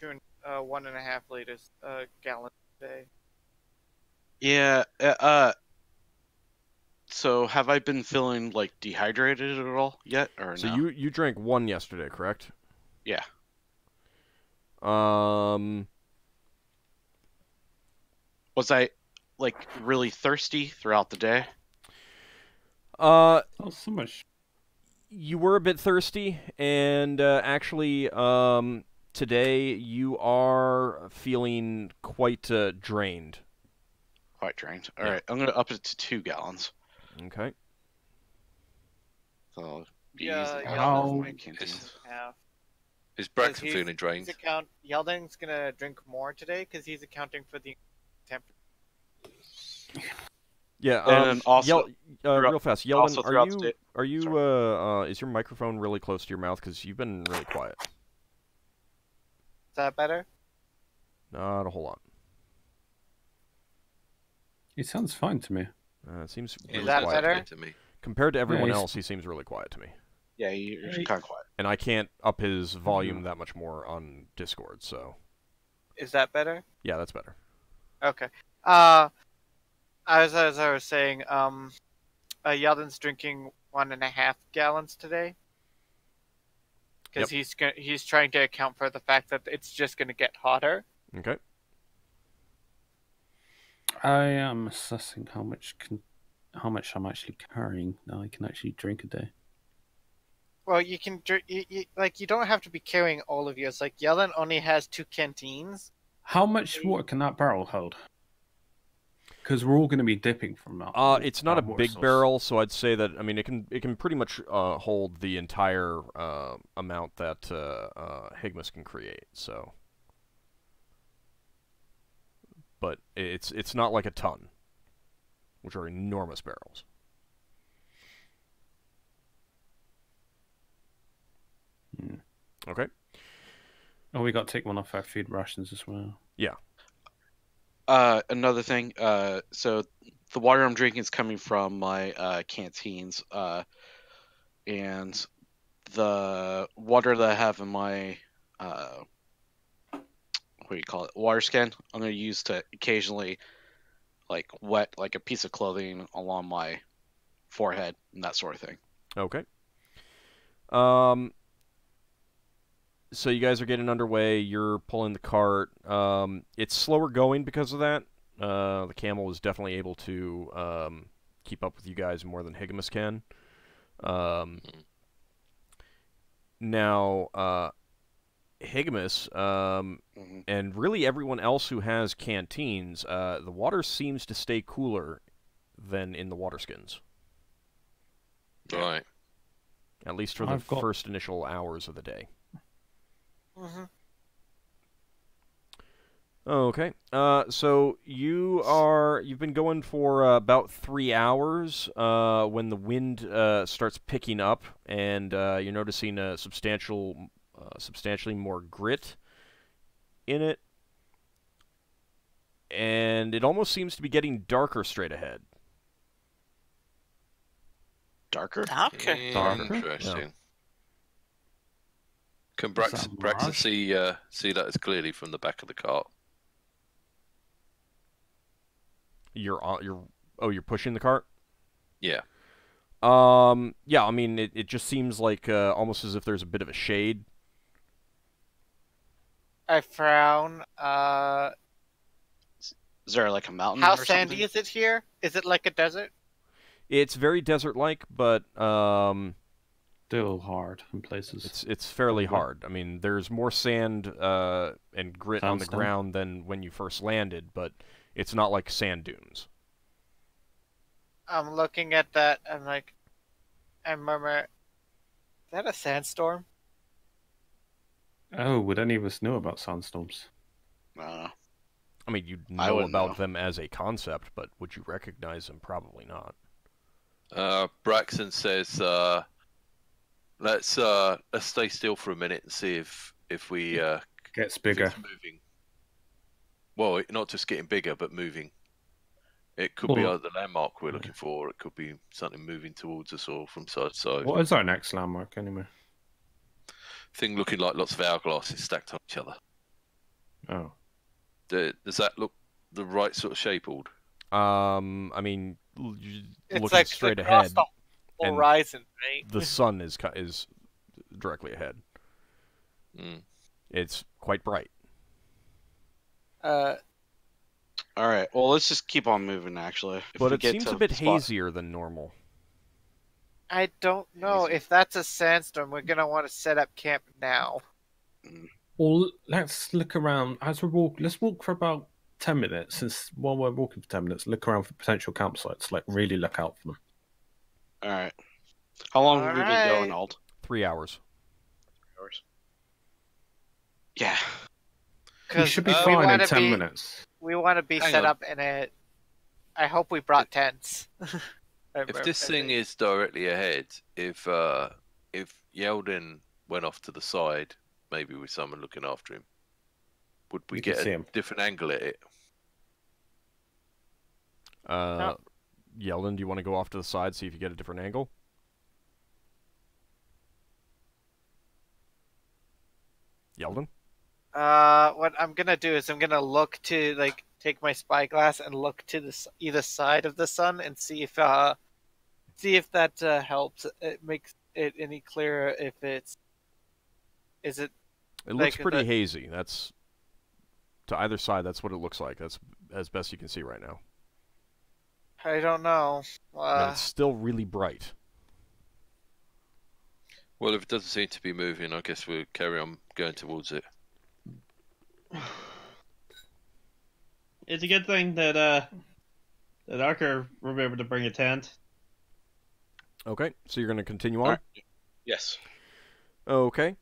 1.5 liters gallon a day. Yeah, so have I been feeling, like, dehydrated at all yet, or So no? you drank 1 yesterday, correct? Yeah. Was I, like, really thirsty throughout the day? Not so much. You were a bit thirsty, and actually, today you are feeling quite drained. Quite drained. All Yeah. right, I'm gonna up it to 2 gallons. Okay. So I'll be Yeah, using yeah, half of that's- my canteens. Yeah. Is 'Cause Braxon feeling drained? Yeldan's gonna drink more today because he's accounting for the temperature. Yeah. And also, real fast, Yeldan, also throughout the day- are you is your microphone really close to your mouth? Because you've been really quiet. Is that better? Not a whole lot. He sounds fine to me. It seems It really that sounds quiet. better? okay to me. Compared to everyone he's- else, he seems really quiet to me. yeah, you're Hey. kind of quiet. And I can't up his volume that much more on Discord, so Is that better? yeah, that's better. Okay. As I was saying, Yeldan's drinking 1.5 gallons today because he's trying to account for the fact that it's just gonna get hotter. Okay. I am assessing how much I'm actually carrying that I can actually drink a day. Well, you can drink. You don't have to be carrying all of yours. Like Yeldan only has 2 canteens. How much water can that barrel hold? Because we're all going to be dipping from that. It's not a that water big source. barrel, so I'd say that it can pretty much hold the entire amount that Higgimus can create. So, but it's not like a ton, which are enormous barrels. Hmm. Okay. Oh, we got to take one off our food rations as well. Yeah. Another thing, so the water I'm drinking is coming from my canteens, and the water that I have in my what do you call it, water skin, I'm gonna use to occasionally like wet like a piece of clothing along my forehead and that sort of thing. Okay. So you guys are getting underway. You're pulling the cart. It's slower going because of that. The camel is definitely able to keep up with you guys more than Higgimus can. Now, Higgimus, and really everyone else who has canteens, the water seems to stay cooler than in the water skins. Right. At least for the first initial hours of the day. Mm-hmm. Okay. So you've been going for about 3 hours when the wind starts picking up, and you're noticing a substantially more grit in it, and it almost seems to be getting darker straight ahead. Darker? Darker. Interesting. Yeah. Can Is that Braxon Marsh? see that as clearly from the back of the cart? You're pushing the cart? Yeah. Yeah, I mean, it just seems like almost as if there's a bit of a shade. I frown. Is there like a mountain? How or sandy something? is it here? Is it like a desert? It's very desert-like, but Still hard in places. it's fairly Probably. hard. I mean, there's more sand and grit on the Sandstone? ground than when you first landed, but it's not like sand dunes. I'm looking at that. I'm like, I murmur, "Is that a sandstorm?" Oh, would any of us know about sandstorms? I I mean, you'd I know wouldn't about know. them as a concept, but would you recognize them? Probably not. Braxon says, let's stay still for a minute and see if we Gets if bigger. it's moving. Well, not just getting bigger, but moving. It could be Well, the landmark we're looking for. Or it could be something moving towards us or from side to side. What is our next landmark anyway? Thing looking like lots of hourglasses stacked on each other. Oh, Does that look the right sort of shape, Ald? I mean, It's looking like straight across ahead, the and horizon, right? the sun is directly ahead. Mm. It's quite bright. All right. Well, let's just keep on moving. Actually, if But we it get seems to a bit the spot- hazier than normal. I don't know. Easy. If that's a sandstorm, we're gonna want to set up camp now. Well, let's look around as we walk. Let's walk for about 10 minutes. Since while we're walking for 10 minutes, look around for potential campsites. Like really look out for them. All right. How long have we been going, Alright. Ald? 3 hours. Hours. Yeah. We should be we fine in wanna 10 be- minutes. We want to be Hang set on. up in a. I hope we brought tents. If this thing is directly ahead, if Yeldan went off to the side, maybe with someone looking after him, would we You can get see a him. different angle at it? Yeldan, do you want to go off to the side, see if you get a different angle? Yeldan? What I'm gonna do is I'm gonna look to take my spyglass and look to either side of the sun and see if that helps. It makes it any clearer if it's. Is it? It looks Like, pretty the- hazy. That's to either side. That's what it looks like. That's as best you can see right now. I don't know. But it's still really bright. Well, if it doesn't seem to be moving, I guess we'll carry on going towards it. It's a good thing that Ockar remembered to bring a tent. Okay, so you're going to continue on. Alright. Yes. Okay.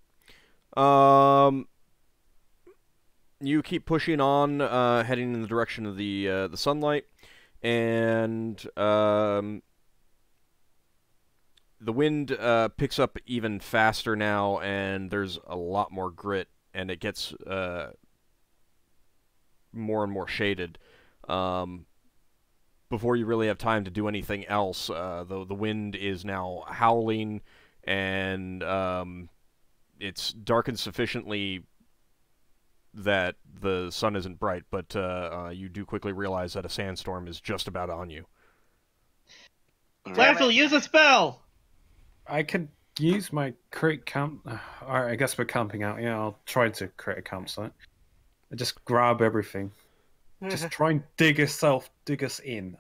You keep pushing on, heading in the direction of the sunlight, and the wind picks up even faster now, and there's a lot more grit, and it gets more and more shaded. Before you really have time to do anything else, the wind is now howling, and it's darkened sufficiently that the sun isn't bright, but you do quickly realize that a sandstorm is just about on you. Lafdul, use a spell! I could use my create camp. Alright, I guess we're camping out. Yeah, I'll try to create a campsite. I just grab everything. Just try and dig us in.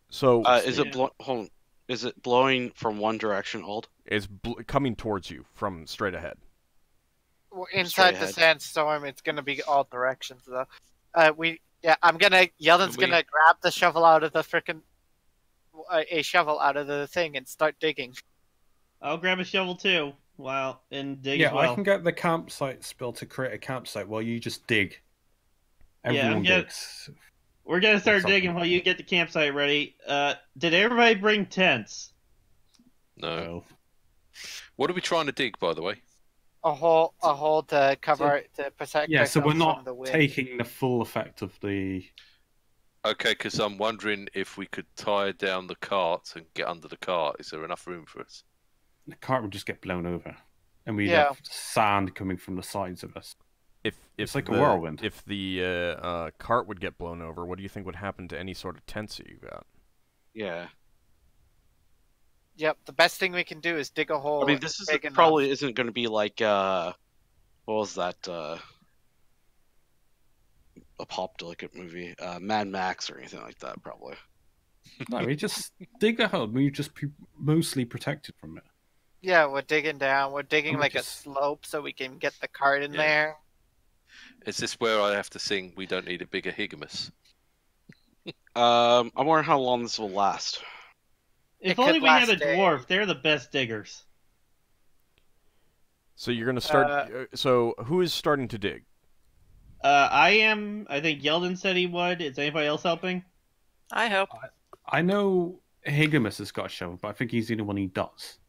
So Is it hold on. Is it blowing from one direction, Ald? it's coming towards you from straight ahead. Well, inside the ahead. sandstorm, it's gonna be all directions though. Yeldan's We- gonna grab the shovel out of the frickin' a shovel out of the thing and start digging. I'll grab a shovel too. Wow, and dig Yeah, as well. I can get the campsite spell to create a campsite while you just dig. Yeah, I'm Everyone good. digs. We're gonna start Something. digging while you get the campsite ready. Did everybody bring tents? No. So, What are we trying to dig, by the way? A hole to cover to protect. yeah, so we're ourselves not from the wind. taking the full effect of the. Okay, because I'm wondering if we could tie down the cart and get under the cart. Is there enough room for us? The cart would just get blown over, and we'd Yeah. have sand coming from the sides of us. If It's like a the- whirlwind. If the cart would get blown over, what do you think would happen to any sort of tents that you got? Yeah. Yep, the best thing we can do is dig a hole. I mean, this is big enough. probably isn't going to be like what was that? A pop delicate movie, Mad Max or anything like that, probably. No, we just dig a hole. We just mostly protected from it. Yeah, we're digging down. We're digging I'm like just- a slope so we can get the cart in Yeah. there. Is this where I have to sing "We Don't Need a Bigger Higgimus"? I'm wondering how long this will last. If It only could we had a last a- dwarf. They're the best diggers. So you're going to start. So who is starting to dig? I am. I think Yeldan said he would. Is anybody else helping? I help. I know Higgimus has got a shovel, but I think he's the only one he does.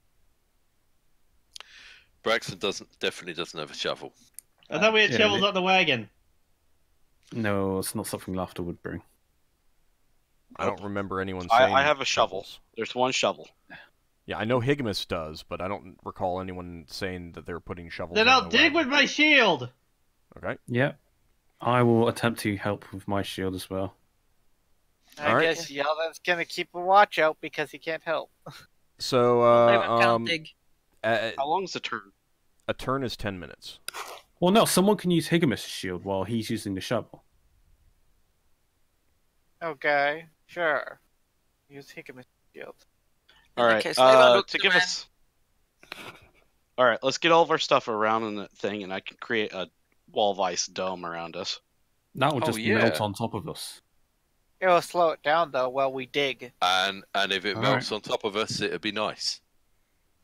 Braxon definitely doesn't have a shovel. I thought we had Yeah, shovels they- on the wagon. No, it's not something Laughter would bring. I don't remember anyone I saying. have a shovel. shovels. There's one shovel. Yeah, I know Higgimus does, but I don't recall anyone saying that they're putting shovels. Then on I'll the dig with wagon. my shield. Okay. Yeah. I will attempt to help with my shield as well. I Alright. guess Yeldan's gonna keep a watch out because he can't help. So They can't dig. How long is the turn? a turn is 10 minutes. Well, no, someone can use Higgimus' shield while he's using the shovel. Okay, sure. Use Higgimus shield. All that right. case, Levan looks To give around. us. All right. Let's get all of our stuff around in the thing, and I can create a wall of ice dome around us. That would Oh, just yeah. melt on top of us. It'll slow it down though while we dig. And if it All melts right. on top of us, it'd be nice.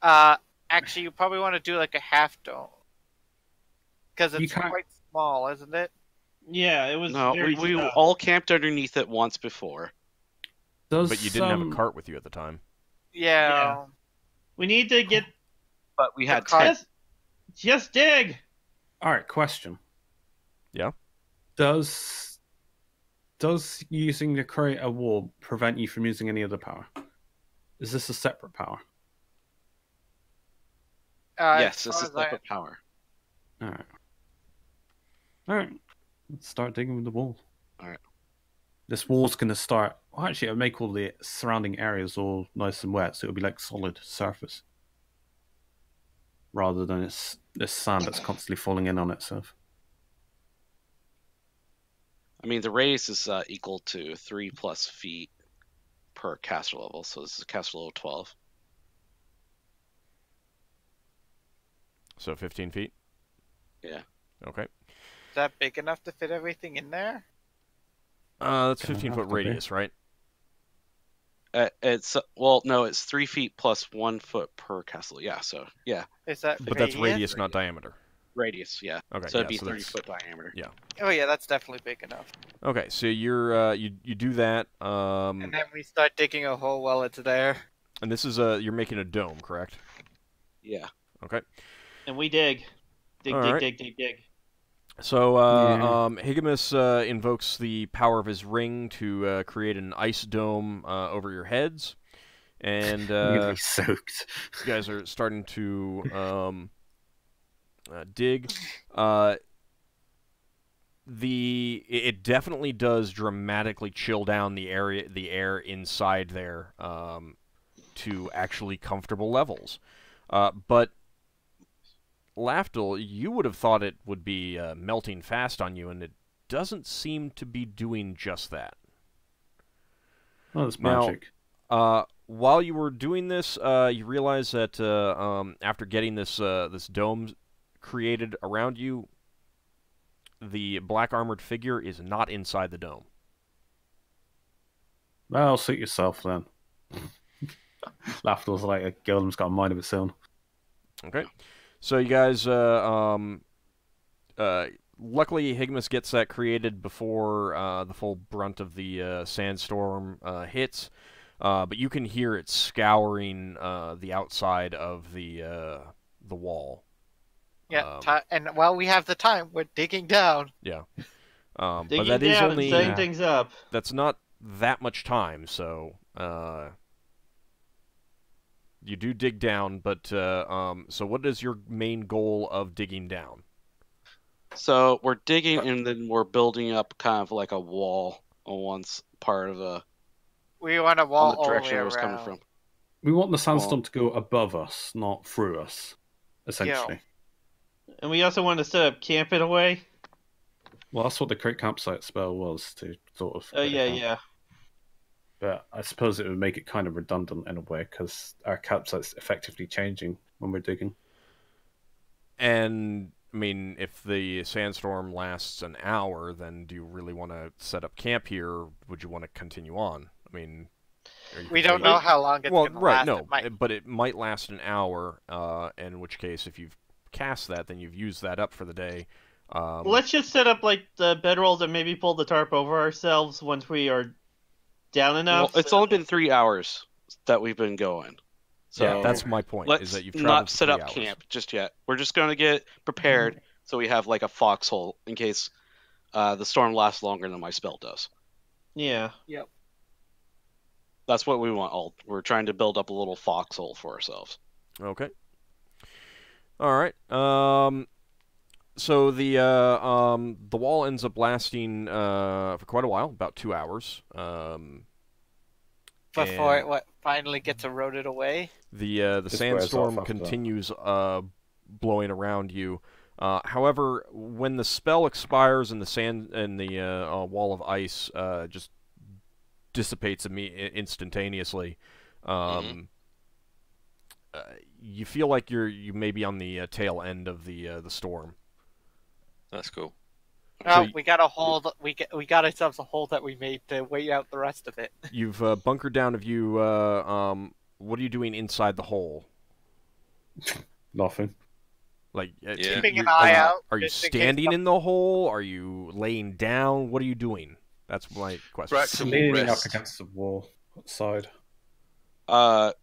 Actually, you probably want to do like a half dome. Because You it's can't- quite small, isn't it? Yeah, it was No, very we small. all camped underneath it once before. Does, But you didn't have a cart with you at the time. Yeah. We need to get But we had cart- 10. just dig. All right, question. Yeah? Does using the create a wall prevent you from using any other power? Is this a separate power? Yes, as this far is as I- separate power. All right. All right. Let's start digging with the wall. All right. This wall's going to start... Well, actually, it'll make all the surrounding areas all nice and wet, so it'll be like solid surface. Rather than this sand that's constantly falling in on itself. I mean, the radius is equal to 3 plus feet per caster level, so this is caster level 12. So 15 feet? Yeah. Okay. Is that big enough to fit everything in there? That's Gonna 15 have foot to be. radius, right? No, it's 3 feet plus 1 foot per castle. Yeah, so yeah, Is that But that's radius, not diameter. radius. Yeah, Okay, so yeah, it'd be so 30 that's... foot diameter. Yeah. Oh yeah, that's definitely big enough. Okay, so you're you do that, And then we start digging a hole while it's there. and this is you're making a dome, correct? Yeah. Okay. And we dig. Dig, All dig, right. dig, dig, dig. So Yeah. Higgimus invokes the power of his ring to create an ice dome over your heads, and You're going to be soaked. you guys are starting to dig. It definitely does dramatically chill down the air inside there to actually comfortable levels. But Lafdul, you would have thought it would be melting fast on you, and it doesn't seem to be doing just that. Oh, that's Now- magic. While you were doing this, you realize that after getting this dome created around you, the black armored figure is not inside the dome. Well, suit yourself then. Laughter's like a golem's got a mind of its own. Okay, so you guys, luckily Higgimus gets that created before the full brunt of the sandstorm hits, but you can hear it scouring the outside of the wall. Yeah, and while we have the time, we're digging down. Yeah, but Digging that is down only and setting things up. that's not that much time, so you do dig down, but so what is your main goal of digging down? So we're digging and then we're building up kind of like a wall on one part of the We want a on wall the all the direction way it was coming around. from. We want the sandstorm to go above us, not through us, essentially. And we also want to set up camp in a way. Well, that's what the crit campsite spell was, to sort of... Oh, yeah, yeah. But I suppose it would make it kind of redundant in a way, because our campsite's effectively changing when we're digging. And I mean, if the sandstorm lasts an hour, then do you really want to set up camp here? Or would you want to continue on? I mean, We don't know how long it's well, going to right, last. no, It might- but it might last an hour. In which case, if you've cast that, then you've used that up for the day. Let's just set up like the bedrolls and maybe pull the tarp over ourselves once we are down Well, enough. it's only been 3 hours that we've been going. So yeah, that's my point. let's Is that you've traveled not for set 3 up hours. camp just yet. We're just going to get prepared so we have like a foxhole in case the storm lasts longer than my spell does. Yeah. That's what we want. We're trying to build up a little foxhole for ourselves. Okay. All right. So the wall ends up lasting for quite a while, about 2 hours. Before and it finally gets eroded away. the Just wears off sandstorm after that. continues blowing around you. However, when the spell expires and the sand and the wall of ice just dissipates instantaneously, you feel like you may be on the tail end of the storm. That's cool. Oh, So we got a hold. We got ourselves a hole that we made to wait out the rest of it. You've bunkered down. Have you? What are you doing inside the hole? Nothing. Like, Keeping an eye out. Are you just in case standing in the hole? Are you laying down? What are you doing? That's my question. Braxon will Leaning up rest. against the wall side.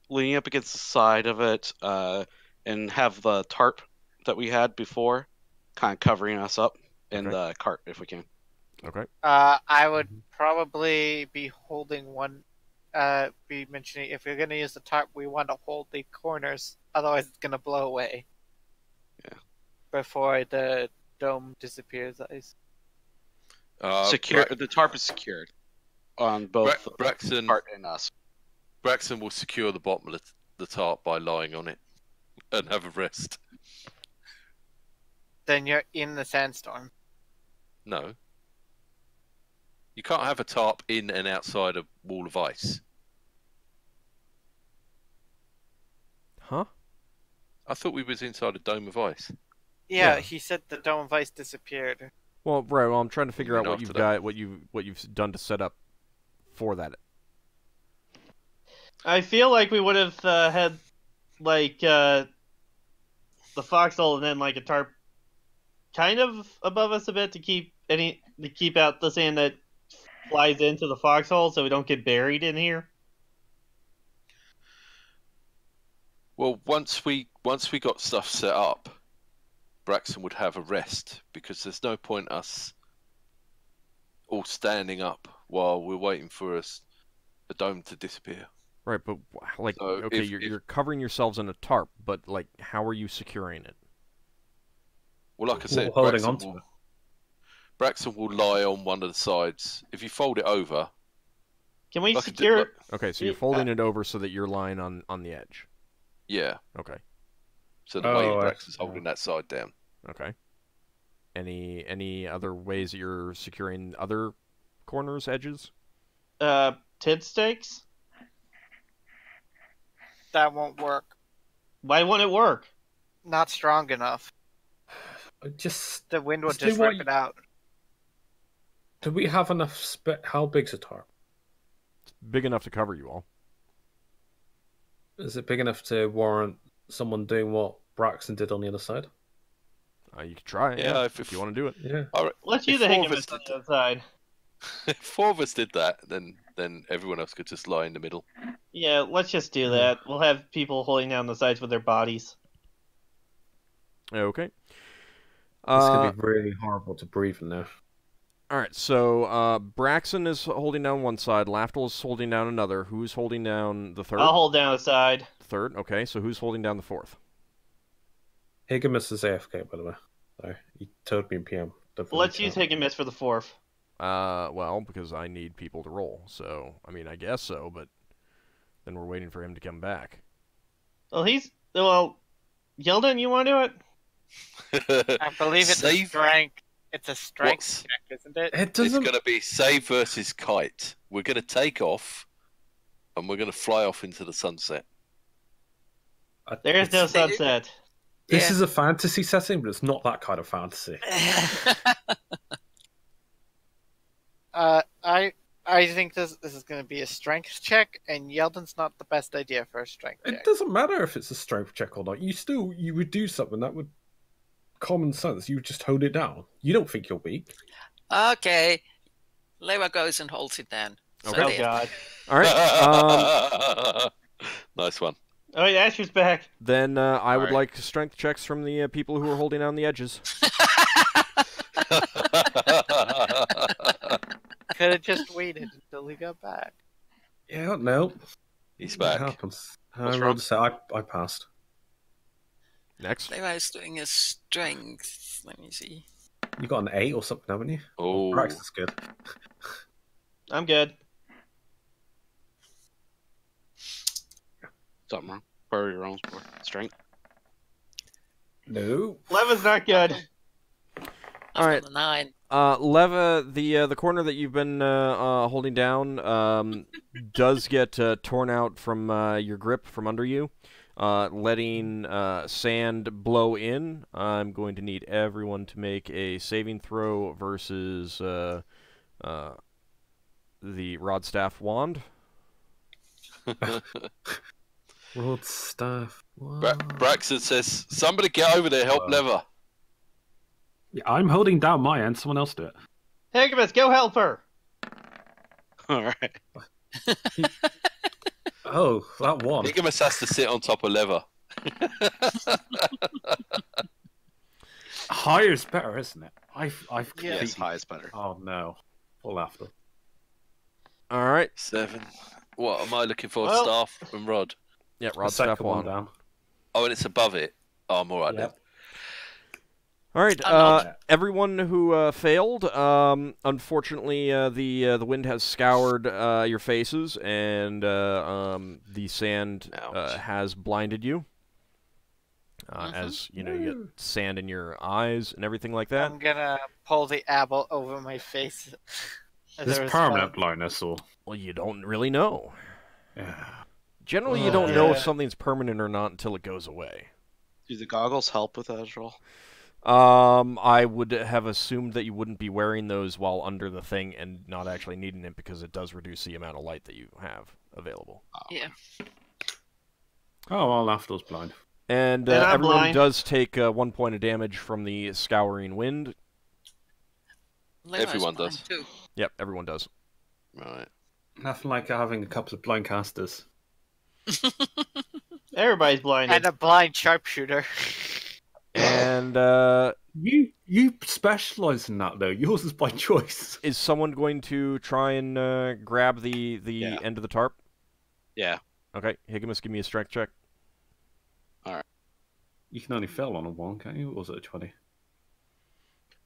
Leaning up against the side of it, and have the tarp that we had before kind of covering us up in Okay. the cart if we can. Okay. I would probably be holding one. Be mentioning if we're gonna use the tarp, we want to hold the corners. Otherwise, it's gonna blow away. Yeah. Before the dome disappears. Secure. The tarp is secured on both Braxon, cart and us. Braxon will secure the bottom of the tarp by lying on it and have a rest. Then you're in the sandstorm. No. You can't have a tarp in and outside a wall of ice. Huh? I thought we was inside a dome of ice. Yeah, Yeah. he said the dome of ice disappeared. Well, right. Well, I'm trying to figure out mean what after you've that? got, what you've done to set up for that. I feel like we would have had like the foxhole and then like a tarp kind of above us a bit to keep out the sand that flies into the foxhole, so we don't get buried in here. Well, once we got stuff set up, Braxon would have a rest because there's no point us all standing up while we're waiting for the dome to disappear. Right, but like, So okay, if- you're covering yourselves in a tarp, but like, how are you securing it? Well, like I said, Holding Braxon onto will, it. Braxon will lie on one of the sides. If you fold it over, Can we like secure? Okay, so you're folding it over so that you're lying on the edge. yeah. Okay. So the way Oh, Braxon's I- holding that side down. Okay. Any other ways that you're securing other corners, edges? Tid stakes? That won't work. Why won't it work? Not strong enough. Just The wind would Just do just what rip you- it out. do we have enough? How big's a tarp? Big enough to cover you all. Is it big enough to warrant someone doing what Braxton did on the other side? You can try it. Yeah, if you want to do it. Yeah. All right. Let's If use the 4 of us Higgimus on did the outside. If 4 of us did that, then everyone else could just lie in the middle. Yeah, let's just do that. We'll have people holding down the sides with their bodies. Okay. It's gonna be really horrible to breathe in there. All right. So Braxon is holding down one side. Lafdul is holding down another. Who's holding down the third? I'll hold down the side. Third. Okay. So who's holding down the fourth? Higgimus is AFK, by the way. Sorry, he told me in PM. Let's use Higgimus for the fourth. Well, because I need people to roll. So I mean, I guess so, but then we're waiting for him to come back. Well, Yeldan, you want to do it? I believe it's a Save- strength. It's a strength What's- check, isn't it? It It's doesn't. going to be save versus kite. We're going to take off, and we're going to fly off into the sunset. There's no sunset. This Yeah. is a fantasy setting, but it's not that kind of fantasy. I think this is going to be a strength check, and Yeldan's not the best idea for a strength check. It doesn't matter if it's a strength check or not. You would do something that would common sense. You would just hold it down. You don't think you're weak. Okay. Lewa goes and holds it down. So Okay. Oh there. god. All right. Nice one. Oh wait, Asher's back. Then I would Alright. like strength checks from the people who are holding down the edges. Could have just waited until he got back. Yeah, no. He's It back. happens. What's I wrong? rolled a set. I passed. Next. Lewa is doing a strength. Let me see. You got an 8 or something, haven't you? Oh, Braxton's good. I'm good. Something wrong. Where are your rolls for? Strength. No. Leva's not good. I've All right. got a 9. Leva, the corner that you've been holding down does get torn out from your grip from under you. letting sand blow in. I'm going to need everyone to make a saving throw versus the rod staff wand. Rod staff. Braxon says, "Somebody get over there, help Lever." Yeah, I'm holding down my end. Someone else do it. Higgimus, go help her. All right. Oh, that one. Higgimus has to sit on top of Lever. Higher is better, isn't it? I've Yes, completely... high is better. Oh no. Full after. All right. 7. What am I looking for? Well- Staff and rod. Yeah, The rod staff second one wand. down. Oh, and it's above it. Oh, I'm alright Yep. All right, I'm not- everyone who failed, unfortunately, the wind has scoured your faces, and the sand Ouch. has blinded you. As you know, you get sand in your eyes and everything like that. I'm gonna pull the apple over my face. as This a permanent response. blindness or... Well, you don't really know. Yeah. Generally, you Oh, don't know if yeah. something's permanent or not until it goes away. Do the goggles help with that at all? I would have assumed that you wouldn't be wearing those while under the thing and not actually needing it because it does reduce the amount of light that you have available. Yeah. Oh, well, Lafdul's blind. And And I'm everyone blind. does take 1 point of damage from the scouring wind. Lever is Everyone blind does. Too. Yep, everyone does. Right. Nothing like having a couple of blind casters. Everybody's blinded. And a blind sharpshooter. And You specialize in that though. Yours is by choice. is someone going to try and grab the Yeah. end of the tarp? Yeah. Okay, Higgimus, give me a strength check. You can only fail on a 1, can't you? Or was it a 20?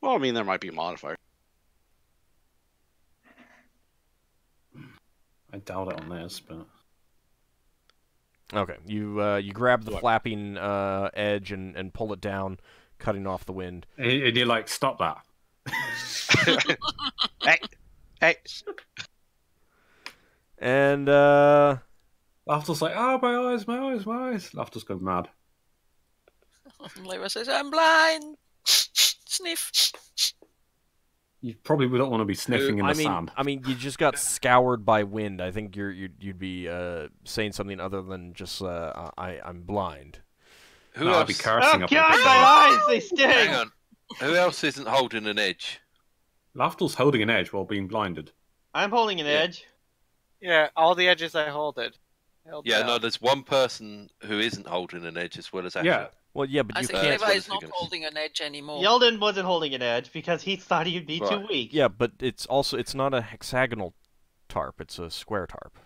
Well, I mean, there might be a modifier. I doubt it on this, but Okay, you grab the What? flapping edge and pull it down, cutting off the wind. and you're like, stop that. Hey, And Lafdul's like, oh, my eyes, my eyes, my eyes. Lafdul's going mad. Lever says, "I'm blind." Sniff. You probably don't want to be sniffing in the I mean, sand. you just got scoured by wind. I think you'd be saying something other than just I'm blind. Who No, I'd else? be Oh cursing up. god, my eyes, they sting! Hang on. Who else isn't holding an edge? Lafdul's holding an edge while being blinded. I'm holding an Yeah. edge. Yeah, all the edges I held it. Yeah, no, there's one person who isn't holding an edge as well as Asher. Yeah. Well, yeah, but I you think can't. Lever is not Higgimus. holding an edge anymore. Yeldan wasn't holding an edge because he thought he'd be too Right. weak. Yeah, but it's not a hexagonal tarp. It's a square tarp.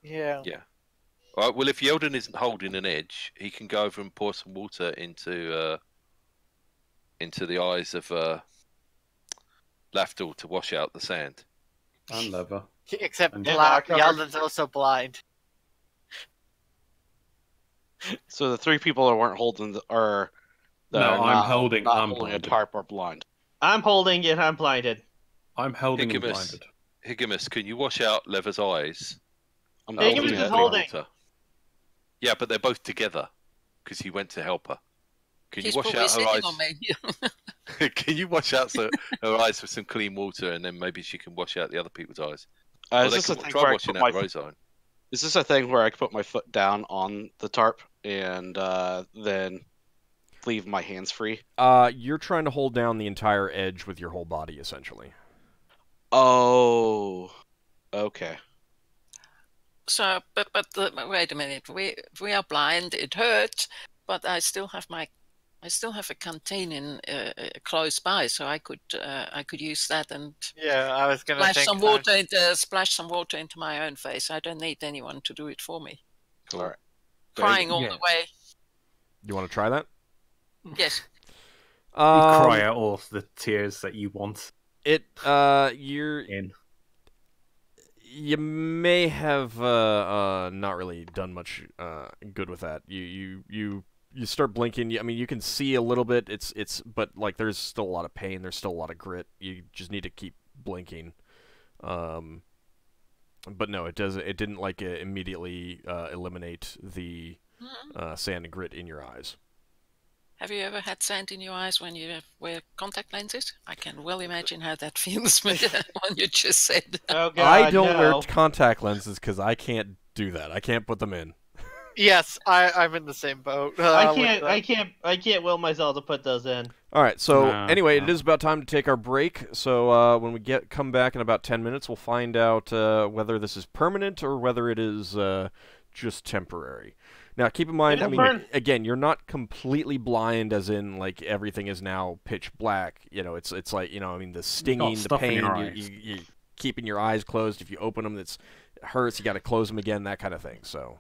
Yeah. All right, well, if Yeldan isn't holding an edge, he can go over and pour some water into the eyes of Lafdul to wash out the sand. And Lever. Except And- Yeldan's also blind. so the 3 people that weren't holding that are No, not I'm holding. not I'm holding a blinded. tarp are blind. I'm holding it, I'm blinded. I'm holding and Higgimus. blinded. Higgimus, can you wash out Lever's eyes? I'm Higgimus holding is it. holding. Water? Yeah, but they're both together because he went to help her. Can He's you wash probably out her sitting eyes? on me. Can you wash out her eyes with some clean water, and then maybe she can wash out the other people's eyes? Is they this a can thing try where I washing put out my Rose own. Is this a thing where I can put my foot down on the tarp and then leave my hands free? You're trying to hold down the entire edge with your whole body, essentially. Oh, okay. So, but wait a minute. We are blind. It hurts, but I still have a canteen in close by, so I could use that and Yeah, I was gonna splash think some water into my own face. I don't need anyone to do it for me. Cool. All right. Crying all Yeah. the way. You want to try that? Yes. You cry out all the tears that you want You're in. you may have not really done much good with that. You start blinking. I mean, you can see a little bit. But like there's still a lot of pain. There's still a lot of grit. You just need to keep blinking. But no, it doesn't. It didn't like immediately eliminate the sand and grit in your eyes. Have you ever had sand in your eyes when you wear contact lenses? I can well imagine how that feels with the one you just said. Oh God, I don't no. wear contact lenses because I can't do that. I can't put them in. Yes, I'm in the same boat. I can't will myself to put those in. All right. So No, anyway, no. it is about time to take our break. So when we come back in about 10 minutes, we'll find out whether this is permanent or whether it is just temporary. Now, keep in mind, I mean, again, you're not completely blind, as in like everything is now pitch black. You know, it's like, you know, I mean, the stinging, the stuff in pain, your you keeping your eyes closed. If you open them, it hurts. You got to close them again, that kind of thing. So.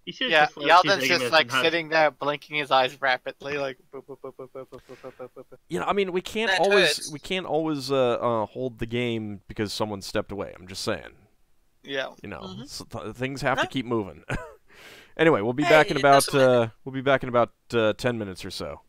You should Yeah, just let Yeldan's Higgimus just like and have- sitting there, blinking his eyes rapidly, like. Boop, boop, boop, boop, boop, boop, boop, boop, boop, boop. You know, I mean, we can't That always hurts. hold the game because someone stepped away. I'm just saying. Yeah. You know, Mhm. things have to No. keep moving. Anyway, we'll be Hey, back in it about doesn't matter. 10 minutes or so.